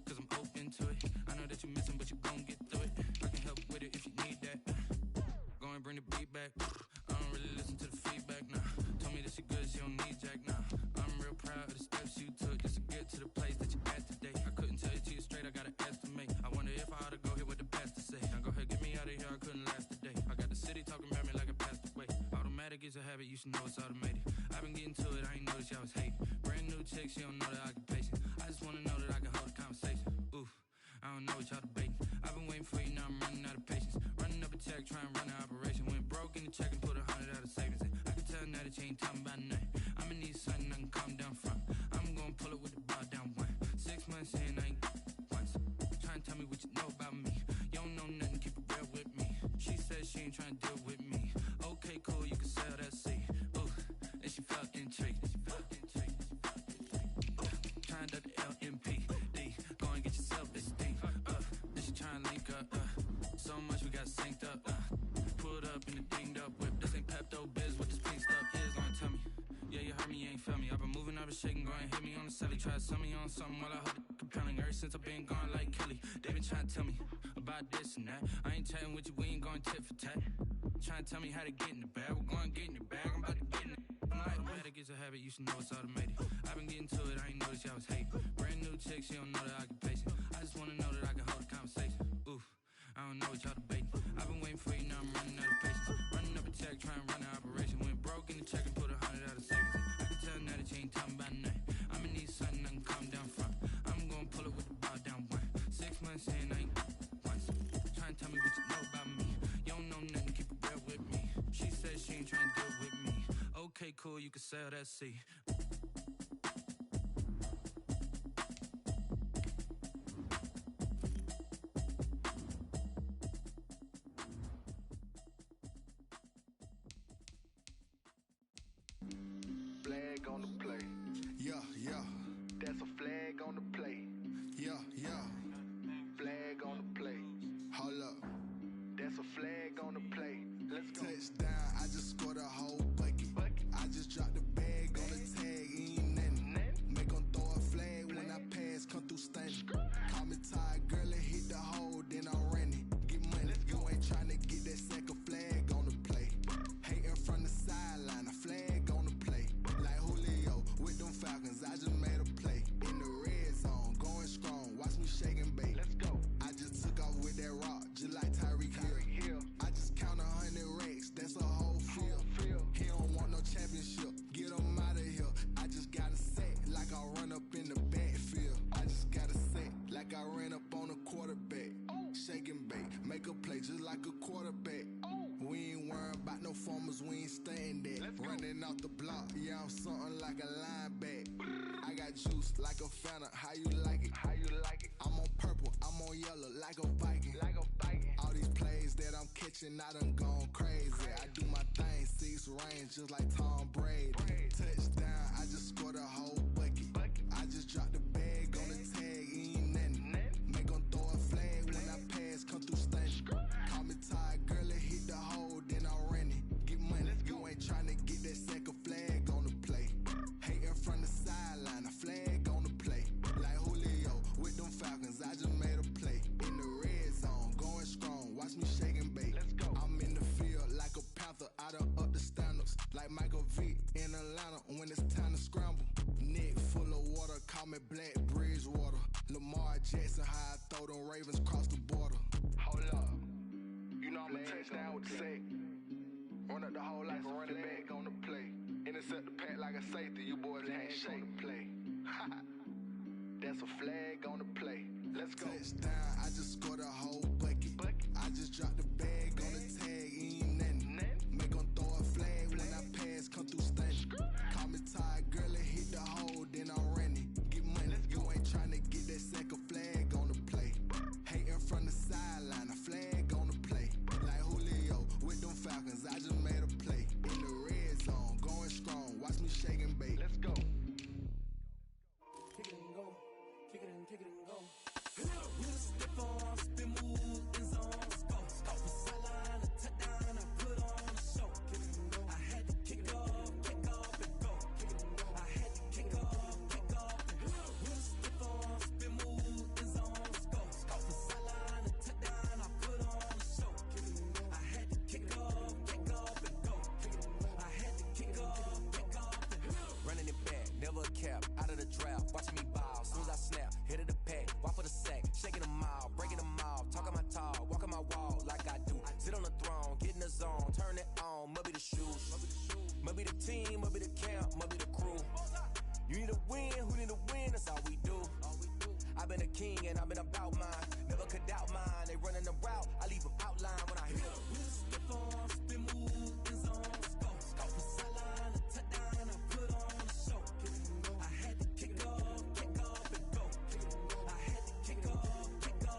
Cause I'm open to it. I know that you missing, but you gon' get through it. I can help with it if you need that. Go and bring the beat back. I don't really listen to the feedback, nah. Told me that she good, she don't need jack, nah. I'm real proud of the steps you took just to get to the place that you at today. I couldn't tell you to you straight, I gotta estimate. I wonder if I ought to go here with the past to say. Now go ahead, get me out of here, I couldn't last a day. I got the city talking about me like I passed away. Automatic is a habit, you should know it's automated. I've been getting to it, I ain't noticed y'all was hating. Brand new chick, she don't know the occupation. I just wanna know that I can hold a conversation. Oof, I don't know what y'all debating. I've been waiting for you, now I'm running out of patience. Running up a check, trying to run an operation. Went broke in the check and put 100 out of savings in. I can tell now that you ain't talking about nothing. I'ma need something I can calm down from. I'm gonna pull it with the bar down one. 6 months in, I ain't once. Trying to tell me what you know about me. You don't know nothing, keep it real with me. She said she ain't trying to deal with me. Okay, cool, you can sell that seed. Ooh, and she felt intrigued. Trying to duck the LMPD. Go and get yourself this thing. Then she trying to link up. So much we got synced up. Pulled up in the dinged up whip. This ain't Pepto Biz. What this pink stuff is, gonna tell me. Yeah, you heard me, you ain't felt me. I've been moving, I've been shaking, go and hit me on the celly. Try to sell me on something while I hold it compelling. Ever since I've been gone like Kelly, they been trying to tell me about this and that. I ain't chatting with you, we ain't going tit for tat. Trying to tell me how to get in the bag. We're going to get in the bag, I'm about to get in it. Automatic is a habit, you should know it's automated. I've been getting to it, I ain't noticed y'all was hating. Brand new chick, she don't know the occupation. I just wanna know that I can hold a conversation. Oof, I don't know what y'all debating. I've been waiting for you, now I'm running out of patience. Running up a check, trying to run an operation. Went broke in the check and put 100 out of savings in. I can tell now that you ain't talking about nothing. I'ma need something I can calm down from. I'm gonna pull it with the bar down one. 6 months in, I ain't once. Trying to tell me what you know about me. You don't know nothing, keep it real with me. She said she ain't trying to deal with me. Okay, cool, you can sell that seed. Flag on the play. Yeah. That's a flag on the play. Yeah. Flag on the play. Hold up. That's a flag on the play. Let's go. Touchdown, I just scored a whole bucket. I just dropped the bag on the tag, ain't nothing. Make 'em throw a flag when I pass, come through stunning. Call me tired, girl, and hit the hole, then I'm running. Get money, you ain't tryna get that second flag on the play. Hating from the sideline, a flag on the play. Like Julio with them Falcons, I just made a play. In the red zone, going strong, watch me shake and bake. Let's go. I just took off with that rock, just like Tyreek Hill. I just count 100 racks, that's a whole field. He don't want no championship, get him out of here. I just got a set like I run up in the backfield. I just got a set like I ran up on a quarterback. Shake and bake, make a play just like a quarterback. We ain't worrying about no formers, we ain't staying there. Running off the block, yeah, I'm something like a lineback. I got juice like a Fanta, how you like it? I'm on purple, I'm on yellow like a Viking. All these plays that I'm catching, I done gone crazy. I do my thing, 6 range just like Tom Brady. Touchdown, I just scored a whole Listen how I throw them Ravens cross the border. Hold up. You know I'm a touchdown with the sack. Run up the whole like a running back on the play. Intercept the pack like a safety. You boys can't shake the play. That's a flag on the play. Let's go. Touchdown, I just scored a whole bucket. I just dropped the bag on the tag, ain't nothing. Make them throw a flag when I pass, come through stunning. Call me tired, girl, it hit the hole, then I'm running. Get money, you ain't tryna get that second flag on the play. Hating from the sideline, a flag on the play. Like Julio with them Falcons, I just made a play. In the red zone, going strong, watch me shake and bake. Let's go. Kick it and go. Kick it and go. We'll step on, spin move, in zone, scope. Stop the sideline, a touchdown, I put on a show. Kick it and go. I had to kick off and go. Kick it and go. I had to kick off and go. We'll step on, spin move, in zone, scope. Stop the sideline, a touchdown, I put on a show. Kick it and go. I had to kick off and go. Kick it and go. I had to kick off and go. Running it back, never a cap, out of the draft, watching me ball, soon as I snap, hit of the pack, walk for the sack, shaking them all, breaking them off, talking my talk, walking my wall like I do, sit on the throne, get in the zone, turn it on, must be the shoes, must be the team, must be the camp, must be the crew, you need a win, who need a win, that's all we do, I've been a king and I've been about mine, never could doubt mine, they running the route, I leave them outline when I hit them. We'll step on, spin move, in zone, scope. Stop the sideline, a touchdown, I put on a show. Kick it and go. I had to kick off and go. Kick it and go. I had to kick off and go.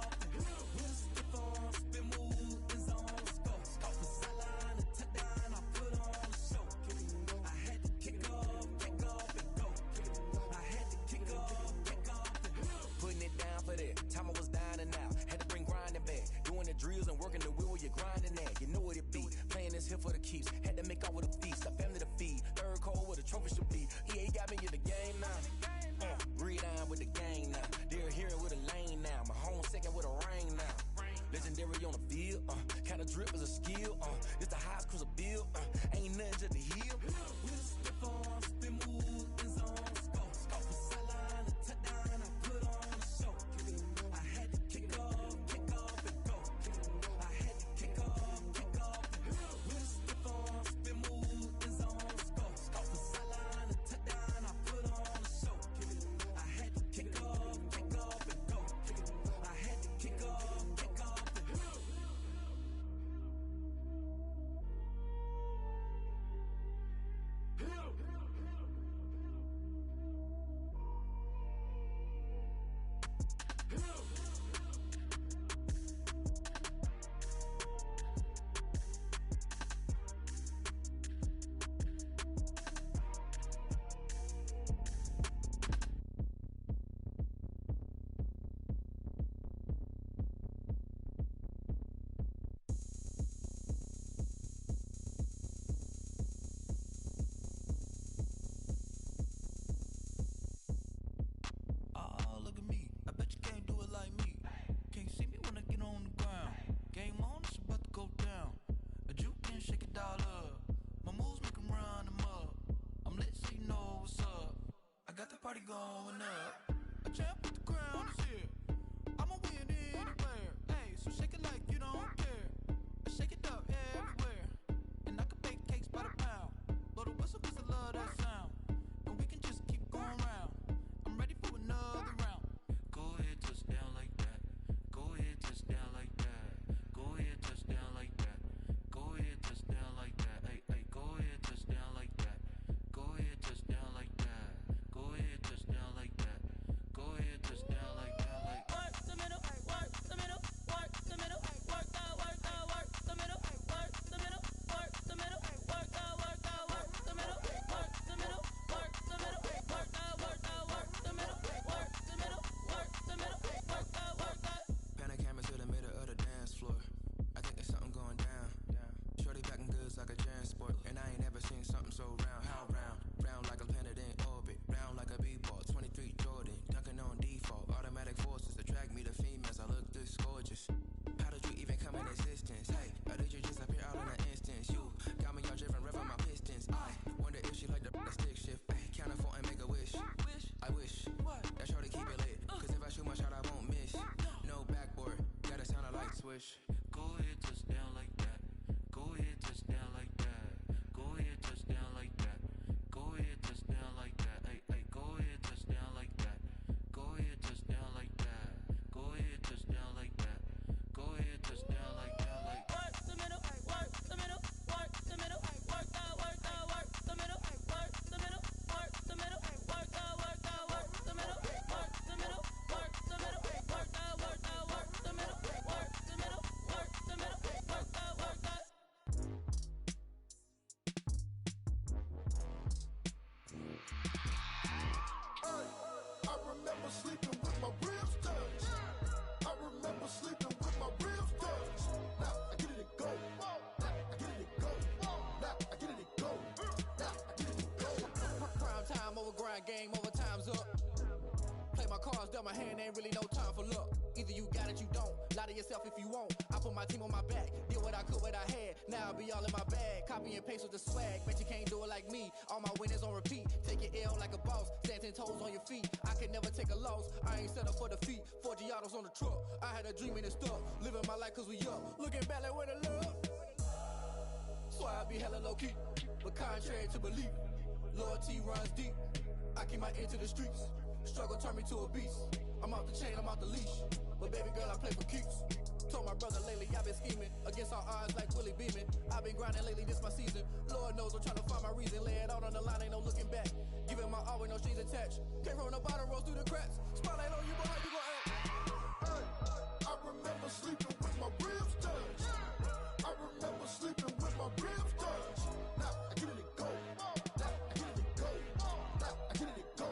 We'll step on, spin move, in zone, scope. Stop the sideline, a touchdown, I put on a show. Kick it and go. I had to kick off and go. Kick it and go. I had to kick off and go. Putting it down for that. Time I was down and out. Had to bring grinding back. Doing the drills and working the wheel where you're grinding at. You know what it be. Playing this here for the keeps. Had to make out with a feast. A family to feed. Third cold where the trophy should be. EA got me in the game now. Breed on with the gang now. They're hearing with a lane now. My home second with a rain now. Legendary on the field. Kind of drip is a skill. It's the highest cruiser bill. Ain't nothing just to heal. We'll step on, spin move, in zone, scope. Stop the sideline, a touchdown, I put on a show. Kick it and go. I had to kick off and go. Kick it and go. I had to kick off and go. We'll step on, spin move, in zone, scope. Stop the sideline, a touchdown, I put on a show. Kick it and go. I had to kick off and go. Kick it and go. I had to kick off and go. question. Go ahead, touchdown like that. Go ahead, touchdown like that. Go ahead, touchdown like that. Go ahead, touchdown like that. Hey, hey, go ahead, touchdown like that. Go ahead, touchdown like that. Go ahead, touchdown like that. Go ahead, touchdown like that. Like work the middle, work the middle, work the middle, work the middle, work the middle, work the middle, work the middle, work the middle, work the middle, work the middle, work the middle, work the middle, work the middle, work the middle, work the I remember sleeping with my ribs touched. I remember sleeping with my ribs touched. Now I get it to go. Now I get it to go. Now I get it to go. Now I get it to go. Prime time over grind game, over time's up. Play my cards, dealt my hand, ain't really no time for luck. Either you got it, you don't. Lie to yourself if you won't. I put my team on my back, did what I could, what I had. Now I'll be all in my bag, copy and paste with the swag. Bet you can't do it like me. All my winners on repeat. Take your L like a boss, stand 10 toes on your feet. I can never take a loss. I ain't set up for defeat. 4 Giottos on the truck. I had a dream and it stuck. Living my life cause we up. Looking back like where the love. So I be hella low key, but contrary to belief, loyalty runs deep. I keep my ear to the streets. Struggle turned me to a beast. I'm off the chain, I'm off the leash. But baby girl, I play for keeps. Told my brother lately, I've been scheming against all odds like Willie Beeman. I've been grinding lately, this my season. Lord knows I'm trying to find my reason. Lay it out on the line, ain't no looking back. Giving my all with no strings attached. Came from the bottom, rose through the cracks. Spotlight on you, but how you gon' act? I remember sleeping with my ribs touched. I remember sleeping with my ribs touched. Now I get it to go. Now I get it to go. Now I get it to go.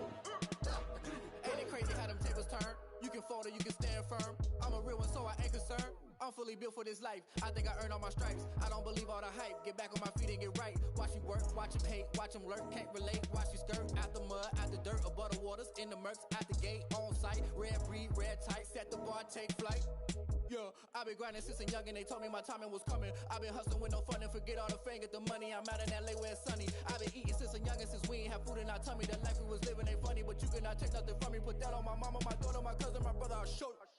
Now I get it to go. Ain't it crazy how them tables turn? You can fold or you can stand firm. I'm a real one, so I ain't concerned. I'm fully built for this life. I think I earned all my stripes. I don't believe all the hype. Get back on my feet and get right. Watch you work, watch him hate, watch him lurk. Can't relate, watch you skirt. Out the mud, out the dirt, above the waters, in the murks, out the gate, on site. Red breed, red tight, set the bar, take flight. Yeah, I been grinding since a youngin', they told me my timing was coming. I been hustling with no fun and forget all the fame, get the money. I'm out in LA where it's sunny. I been eating since a youngin', since we ain't have food in our tummy. The life we was living ain't funny, but you cannot take nothing from me. Put that on my mama, my daughter, my cousin, my brother, I'll show you.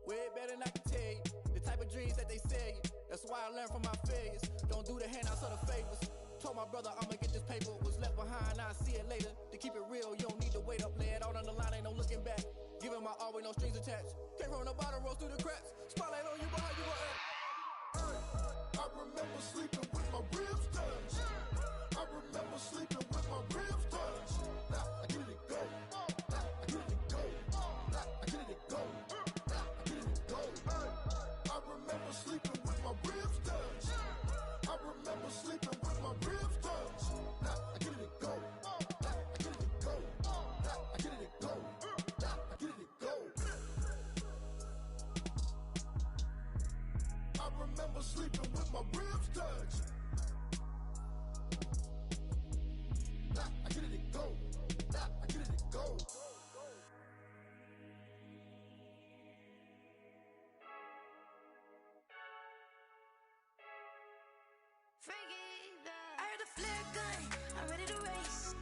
Way better than I can tell you. The type of dreams that they sell you. That's why I learned from my failures. Don't do the handouts or the favors. Told my brother I'ma get this paper. Was left behind, I'll see it later. To keep it real, you don't need to wait up. Lay it out on the line, ain't no looking back. Giving my all with no strings attached. Came from the bottom, rose through the cracks. Spotlight on you, but how you gon' act? I remember sleeping with my ribs touched. I remember sleeping with my ribs touched. Now I get it to go. Now I get it to go. Now I get it to go. Now I get it to go. I remember sleeping with my ribs touched. I remember sleeping with my ribs touched. Now I get it to go. Now I get it to go. Now I get it to go. Now I get it to go. I remember sleeping with my ribs touched. Now I get it to go. Now I get it to go. I heard the flare gun, I'm ready to race.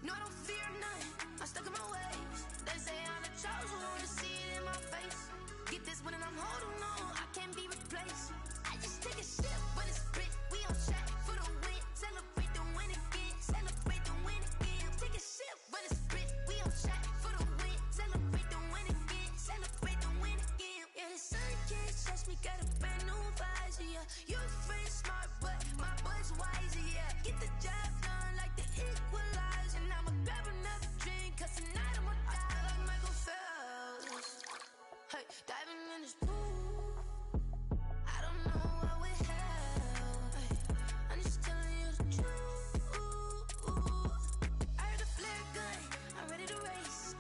No, I don't fear nothing, I'm stuck in my ways. They say I'm the chosen one, see it in my face. Get this one and I'm holding on, I can't be replaced. I just take a sip, but it's split. We on track for the win. Celebrate the win again, celebrate the win again. Take a sip, but it's split. We on track for the win. Celebrate the win again, celebrate the win again. Yeah, the sun can't touch me, got a brand new visor, yeah. Your friend smart, but my boy's wiser, yeah. Get the job done like the equalizer. And I'ma grab another drink, cause tonight I'ma die like Michael Phelps. Hey, diving in this pool, I don't know what we have. Hey, I'm just telling you the truth. I heard a flare gun, I'm ready to race.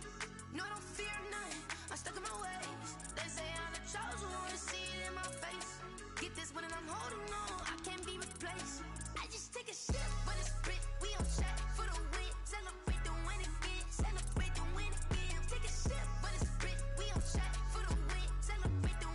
No, I don't fear nothing, I'm stuck in my ways. They say I'm the chosen one, see it in my face. Get this one and I'm holding on, I can't be replaced. I just take a sip, but it's split. We on track for the win. Celebrate the win again, celebrate the win again. Take a sip, but it's split. We on track for the win. Celebrate the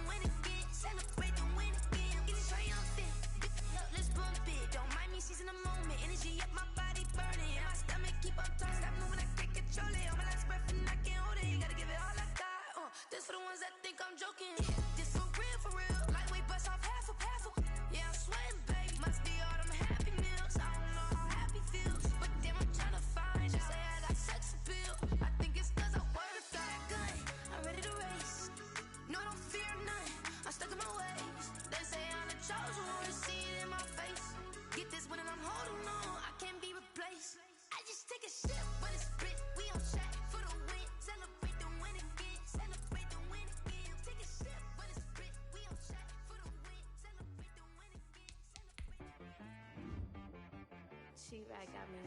T-Bag got me.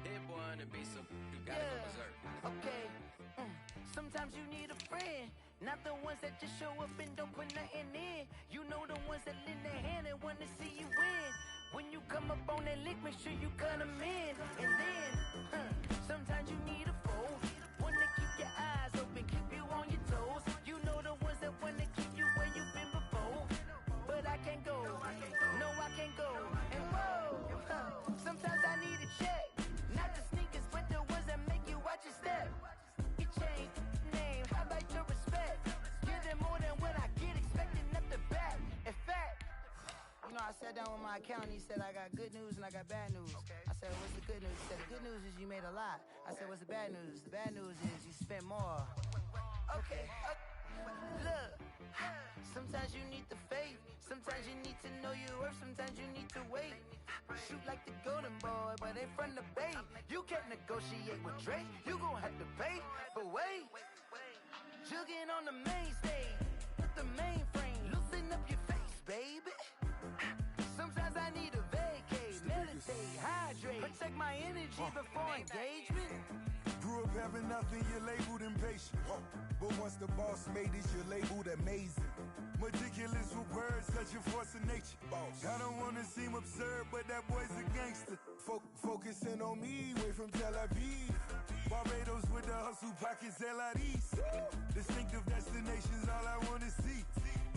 Hit boy on the beat, so you gotta go berserk. Okay. Sometimes you need a friend, not the ones that just show up and don't put nothing in. You know the ones that lend a hand and wanna see you win. When you come up on that lick, make sure you cut them in. And then, sometimes you need a foe, one to keep your eyes open, keep you on your toes. You know the ones that wanna keep you where you've been before. But I can't go, no I can't go. And whoa, sometimes I need a check, not the sneakers, but the ones that make you watch your step. Your chain, name, how about your respect? Give them more than what I get, expecting up the back. In fact, you know, I sat down with my accountant, he said I got good news and I got bad news. I said, what's the good news? He said, the good news is you made a lot. I said, what's the bad news? The bad news is you spent more. Okay, look, sometimes you need the faith, sometimes you need to know your worth, sometimes you need to wait. Shoot like the golden boy, but ain't from the bay. You can't negotiate with Drake, you gon' have to pay. But wait, jugging on the main stage, with the mainframe, loosen up your face, baby. Sometimes I need a vacate, meditate, hydrate, protect my energy before engagement. Grew up having nothing, you're labeled impatient. But once the boss made it, you're labeled amazing. Meticulous with words, such a force of nature. I don't wanna seem absurd, but that boy's a gangster. Focusing on me, way from Tel Aviv. Barbados with the hustle pockets, LIDs. Distinctive destinations, all I wanna see.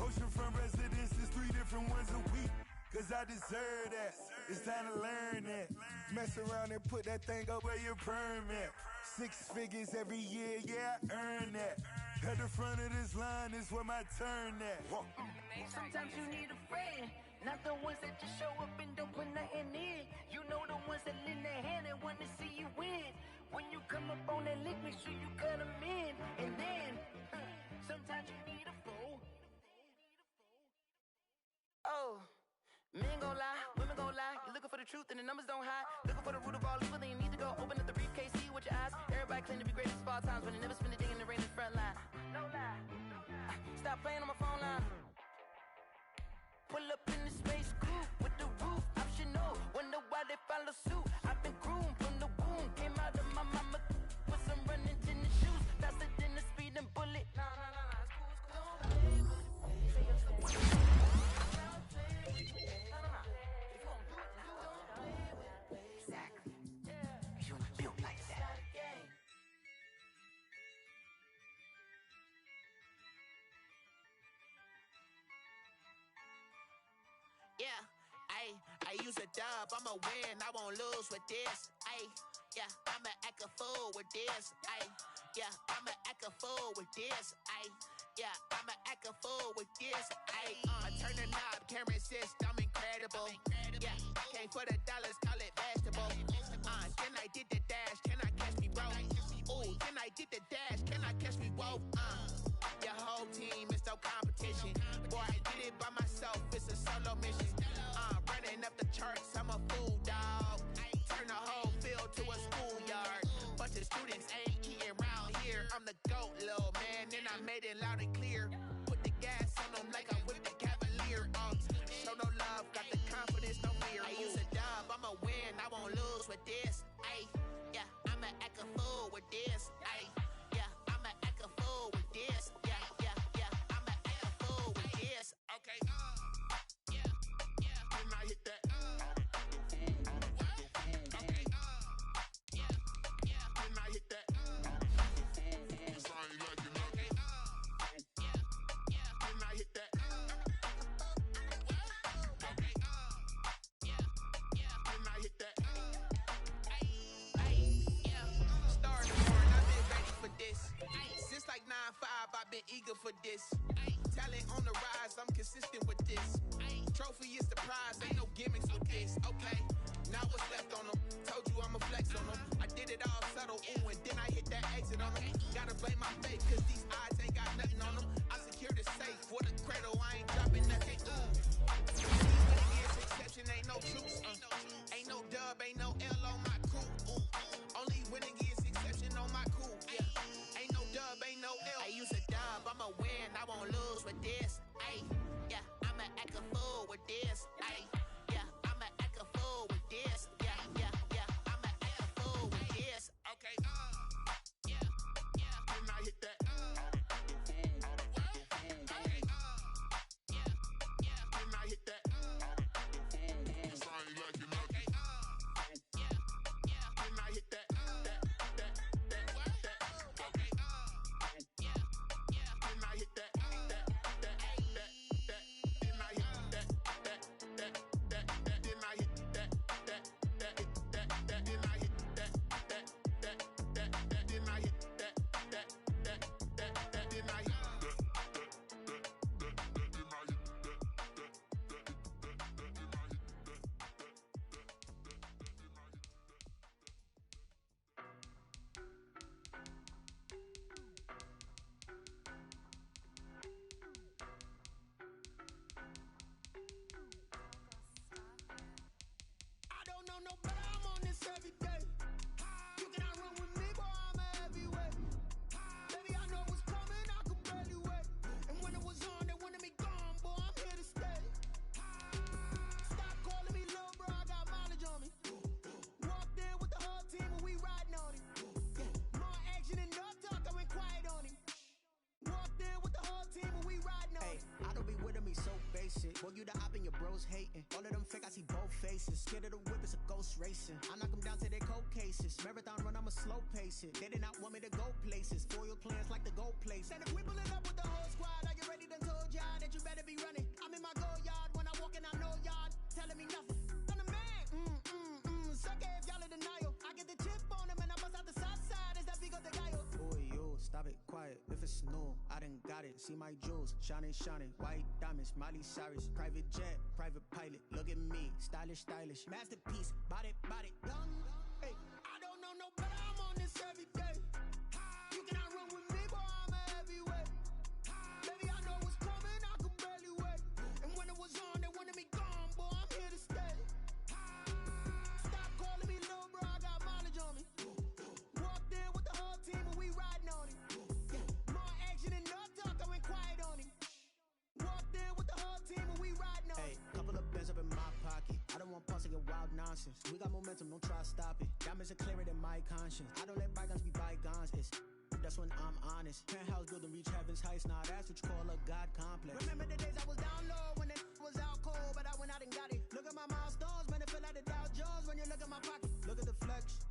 Oceanfront residences, 3 different ones a week. Cause I deserve that, it's time to learn that. Mess around and put that thing up where your permit. 6 figures every year, yeah, I earn that. At the front of this line is where my turn at. Sometimes you need a friend, not the ones that just show up and don't put nothing in. You know the ones that lend a hand and wanna see you win. When you come up on that lick, make sure you cut them in. And then, sometimes you need a fool. Oh. Men gon' lie, women gon' lie. You're looking for the truth and the numbers don't hide. Looking for the root of all evil, then you need to go open up the briefcase, see with your eyes. Everybody claim to be greatest of all times, but they never spend a day in the rain in the front line. No lie. Stop playing on my phone line. Pull up in the space coupe with the roof optional. Wonder why they follow suit. I've been groomed from the womb. Came out of my mama with some running tennis shoes. Faster than the speeding bullet. Nah, it's cool. Yeah, I use a dub, I'ma win, I won't lose with this. Yeah, I'ma act a fool with this. Yeah, I'ma act a fool with this. Yeah, I'ma act a fool with this. I turn the knob, can't resist, I'm incredible. Yeah, came for the dollars, call it vegetable. Then I did the dash, can I catch me, bro? Ooh, then I did the dash, can I catch me, whoa? Your whole team is no competition. Boy, I did it by myself, it's a solo mission. Running up the charts, I'm a fool, dog. Turn the whole field to a schoolyard. Bunch of students ain't eating round here. I'm the GOAT, little man, and I made it loud and clear. Put the gas on them like I'm with the Cavalier. Show no love, got the confidence, no fear. I use a dub, I'ma win, I won't lose with this. Yeah, I'ma act a fool with this. Yeah, I'ma act a fool with this. Yeah, I'ma act a fool with this. Okay, Then I hit that. Okay, Then I hit that. Cause I ain't like it, okay. Then I hit that. Okay, Then I hit that. Stars born, I've been ready for this. Since like 9-5, I've been eager for this. Talent on the rise, I'm consistent with this. Trophy is the prize, ain't no gimmicks with this. Okay, now what's left on them? Told you I'ma flex on them. I did it all subtle, ooh, and then I hit that exit on them. Gotta blame my fate, cause these eyes ain't got nothing on them. I secured the safe for the cradle, I ain't dropping nothing, ooh. These exception, ain't no truce, ain't no dub, ain't no L on my crew, ooh. Only winning is exception on my crew, yeah. Ain't no dub, ain't no L. I use a dub, I'ma win, I won't lose with this, yeah. faces. Scared of the whip, it's a ghost racing. I knock them down to their cold cases. Marathon run, I'ma slow pace it. They did not want me to go places. Foil plans like the gold place. And if we pulling up with the whole squad, are you ready? Done told y'all that you better be running. I'm in my go yard. When I walk in, I know y'all telling me nothing. I'm the man. Suck it if y'all in denial. I get the chip on them and I bust out the south side. Is that big of the guy? Boy, yo, stop it, quiet. If it's new, I done got it. See my jewels, shining, shining. White diamonds, Miley Cyrus. Private jet, private pilot. Look at me, stylish, stylish. Masterpiece, body, body. Young, hey, I don't know no better. I'm on this every day. You cannot run with me, boy, I'm a heavyweight. Baby, I know what's coming, I could barely wait. And when it was on, they wanted me gone, boy, I'm here to stay. Stop calling me little bro, I got mileage on me. Walked in with the whole team and we riding on it. More action and no talk, I went quiet on him. Walked in with the whole team and we riding on it. Hey, couple of bands up in my pocket. I don't want pause to get wild nonsense. We got momentum, don't try to stop it. Diamonds are clearer than my conscience. I don't let bygones be bygones. That's when I'm honest. Penthouse building reach heaven's heights. Now that's what you call a God complex. Remember the days I was down low when it was out cold, but I went out and got it. Look at my milestones, man, it feel like the Dow Jones when you look at my pocket. Look at the flex,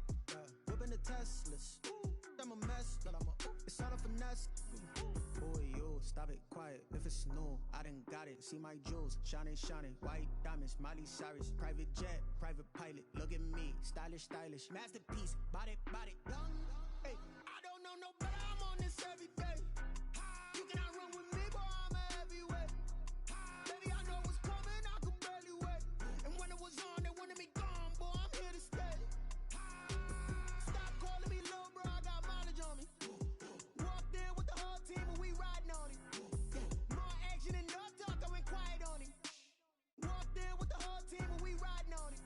whipping the Teslas. I'm a mess, but it's all a finesse. Boy, yo, stop it, quiet. If it's new, I done got it. See my jewels, shining, shining. White diamonds, Miley Cyrus. Private jet, private pilot. Look at me, stylish, stylish. Masterpiece, body, body. Young, hey, I don't know no better. I'm on this every day. You cannot run with me, boy, I'm a heavyweight. Baby, I know what's coming, I could barely wait. And when it was on, they wanted me gone, boy, I'm here to stay. Stop calling me little bro, I got mileage on me. Walked in with the whole team and we riding on it. More action and no talk, I went quiet on him. Walked in with the whole team and we riding on it.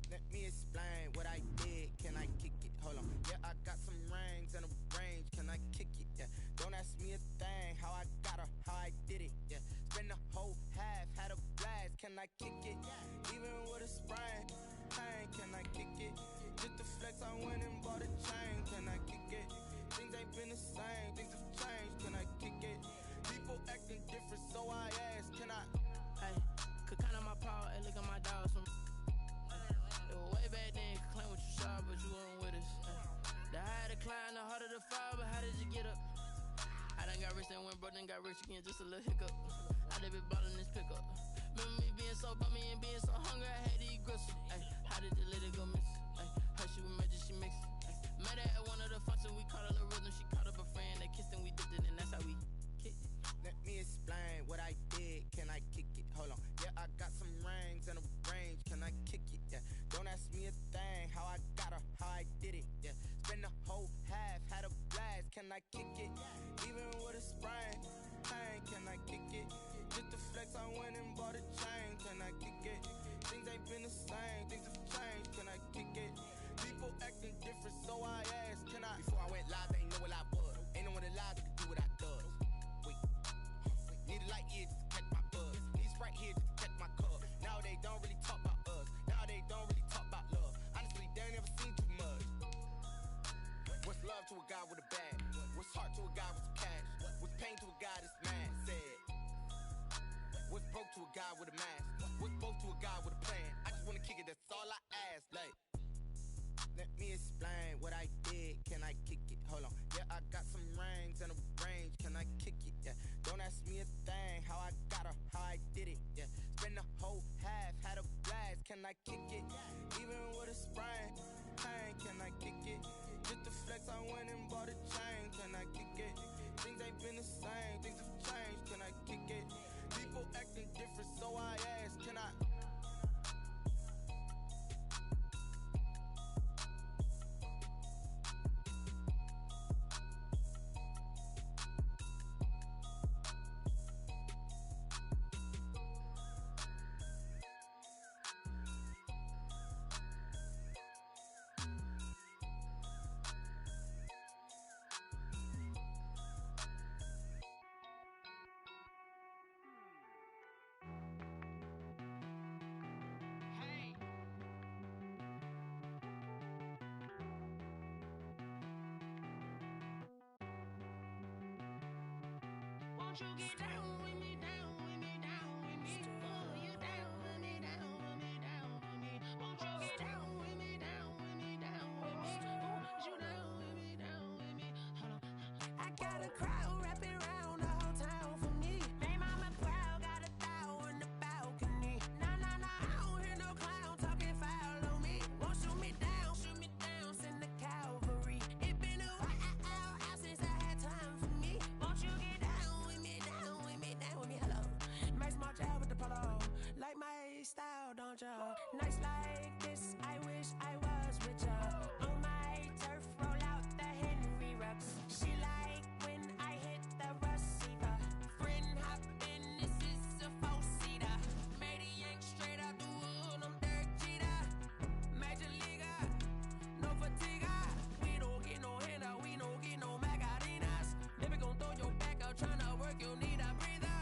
Let me explain what I did. Can I kick it? Hold on. Yeah, I got some rings and a range. Can I kick it? Yeah. Don't ask me a thing. How I got her, how I did it. Yeah. Spend the whole half, had a blast. Can I kick it? Even with a sprain. Pain, can I kick it? Just the flex, I went and bought a chain. Can I kick it? Things ain't been the same. Things have changed. Can I kick it? People acting different, so I ask. Can I? Hey, could count on my power and look at my dogs from. Way back then, claim what you saw, but you weren't with us. The higher the climb, the harder the fall, but how did you get up? I done got rich and went broke, then got rich again, just a little hiccup. I done been ballin' this pickup. Remember me being Being so bummy and being so hungry, I had to eat gristle. Ay, how did the lady go miss? Ay, her she was magic, she mixed. Met her at one of the functions, we caught a little rhythm. She caught up a friend, they kissed and we dipped it, and that's how we kicked it. Let me explain what I did. Can I kick it? Hold on. Yeah, I got some rings and a range. Can I kick it? Yeah. Don't ask me a thing. How I got her, how I did it. Yeah. Spend the whole half, had a blast. Can I kick it? Even with a sprain. Pain, can I kick it? Just to flex, I went and bought a chain. Can I kick it? Things ain't been the same. Things have changed. Can I kick it? People acting different, so I asked. Can I? Before I went live, they ain't know what I was. Ain't no one alive that could do what I does. Need a light here just to catch my buzz. Need Sprite here just to catch my cup. Now they don't really talk about us. Now they don't really talk about love. Honestly, they ain't never seen too much. What's love to a guy with a bag? What's heart to a guy with some cash? What's pain to a guy that's mad? Said. What's broke to a guy with a mask? What's broke to a guy with a plan? I just wanna kick it, that's all I ask. Like, let me explain what I did. Can I kick it? Hold on. Yeah, I got some rings and a range. Can I kick it? Yeah. Don't ask me a thing. How I got her, how I did it. Yeah. Spend the whole half, had a blast. Can I kick it? Even with a sprain. Pain, can I kick it? Just to flex, I went and bought a chain. Can I kick it? Things ain't been the same. Things have changed. Can I kick it? People acting different, so I ask. Can I? Won't you get down with me, down with me, down with me? Oh, you down with me, down with me, down with me? Won't you get down with me, down with me, down with me? Oh, you down with me, down with me? Hold on. I got a crowd wrapping around the whole town for me. They mama proud, got a thou in the balcony. Nah, nah, nah, I don't hear no clown talking foul on me. Won't shoot me down, send the cavalry. It been a while since I had time for me. Won't you get down with me, down with me, down with me? Hello. Max March out with the polo. Like my style, don't ya? Nights like this, I wish I was with ya. On my turf, roll out the Henry Rux. She like when I hit the receiver. Friend hop in, this is a four-seater. Made a yank straight out the wood, I'm Derek Jeter. Major leaguer, no fatigue. We don't get no handout, we don't get no Magarinas. Never gon' throw your back out, tryna work, you need a breather.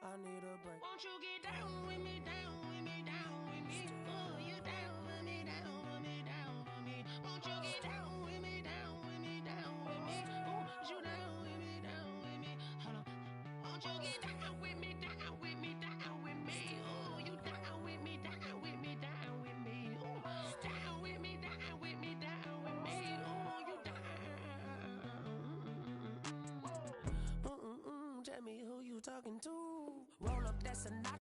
I need a break. Won't you get down with me, down with me, down with me? Oh, you down with me, down with me, down with me? Won't you get down with me, down with me, down with me? Oh, you down with me, down with me? Hold on. Won't you get down with me, down with me, down with me? Oh, you down with me, down with me, down with me? Oh, down with me, down with me, down with me? Oh, you down. Tell me who you talking to. Roll up, that's a notch.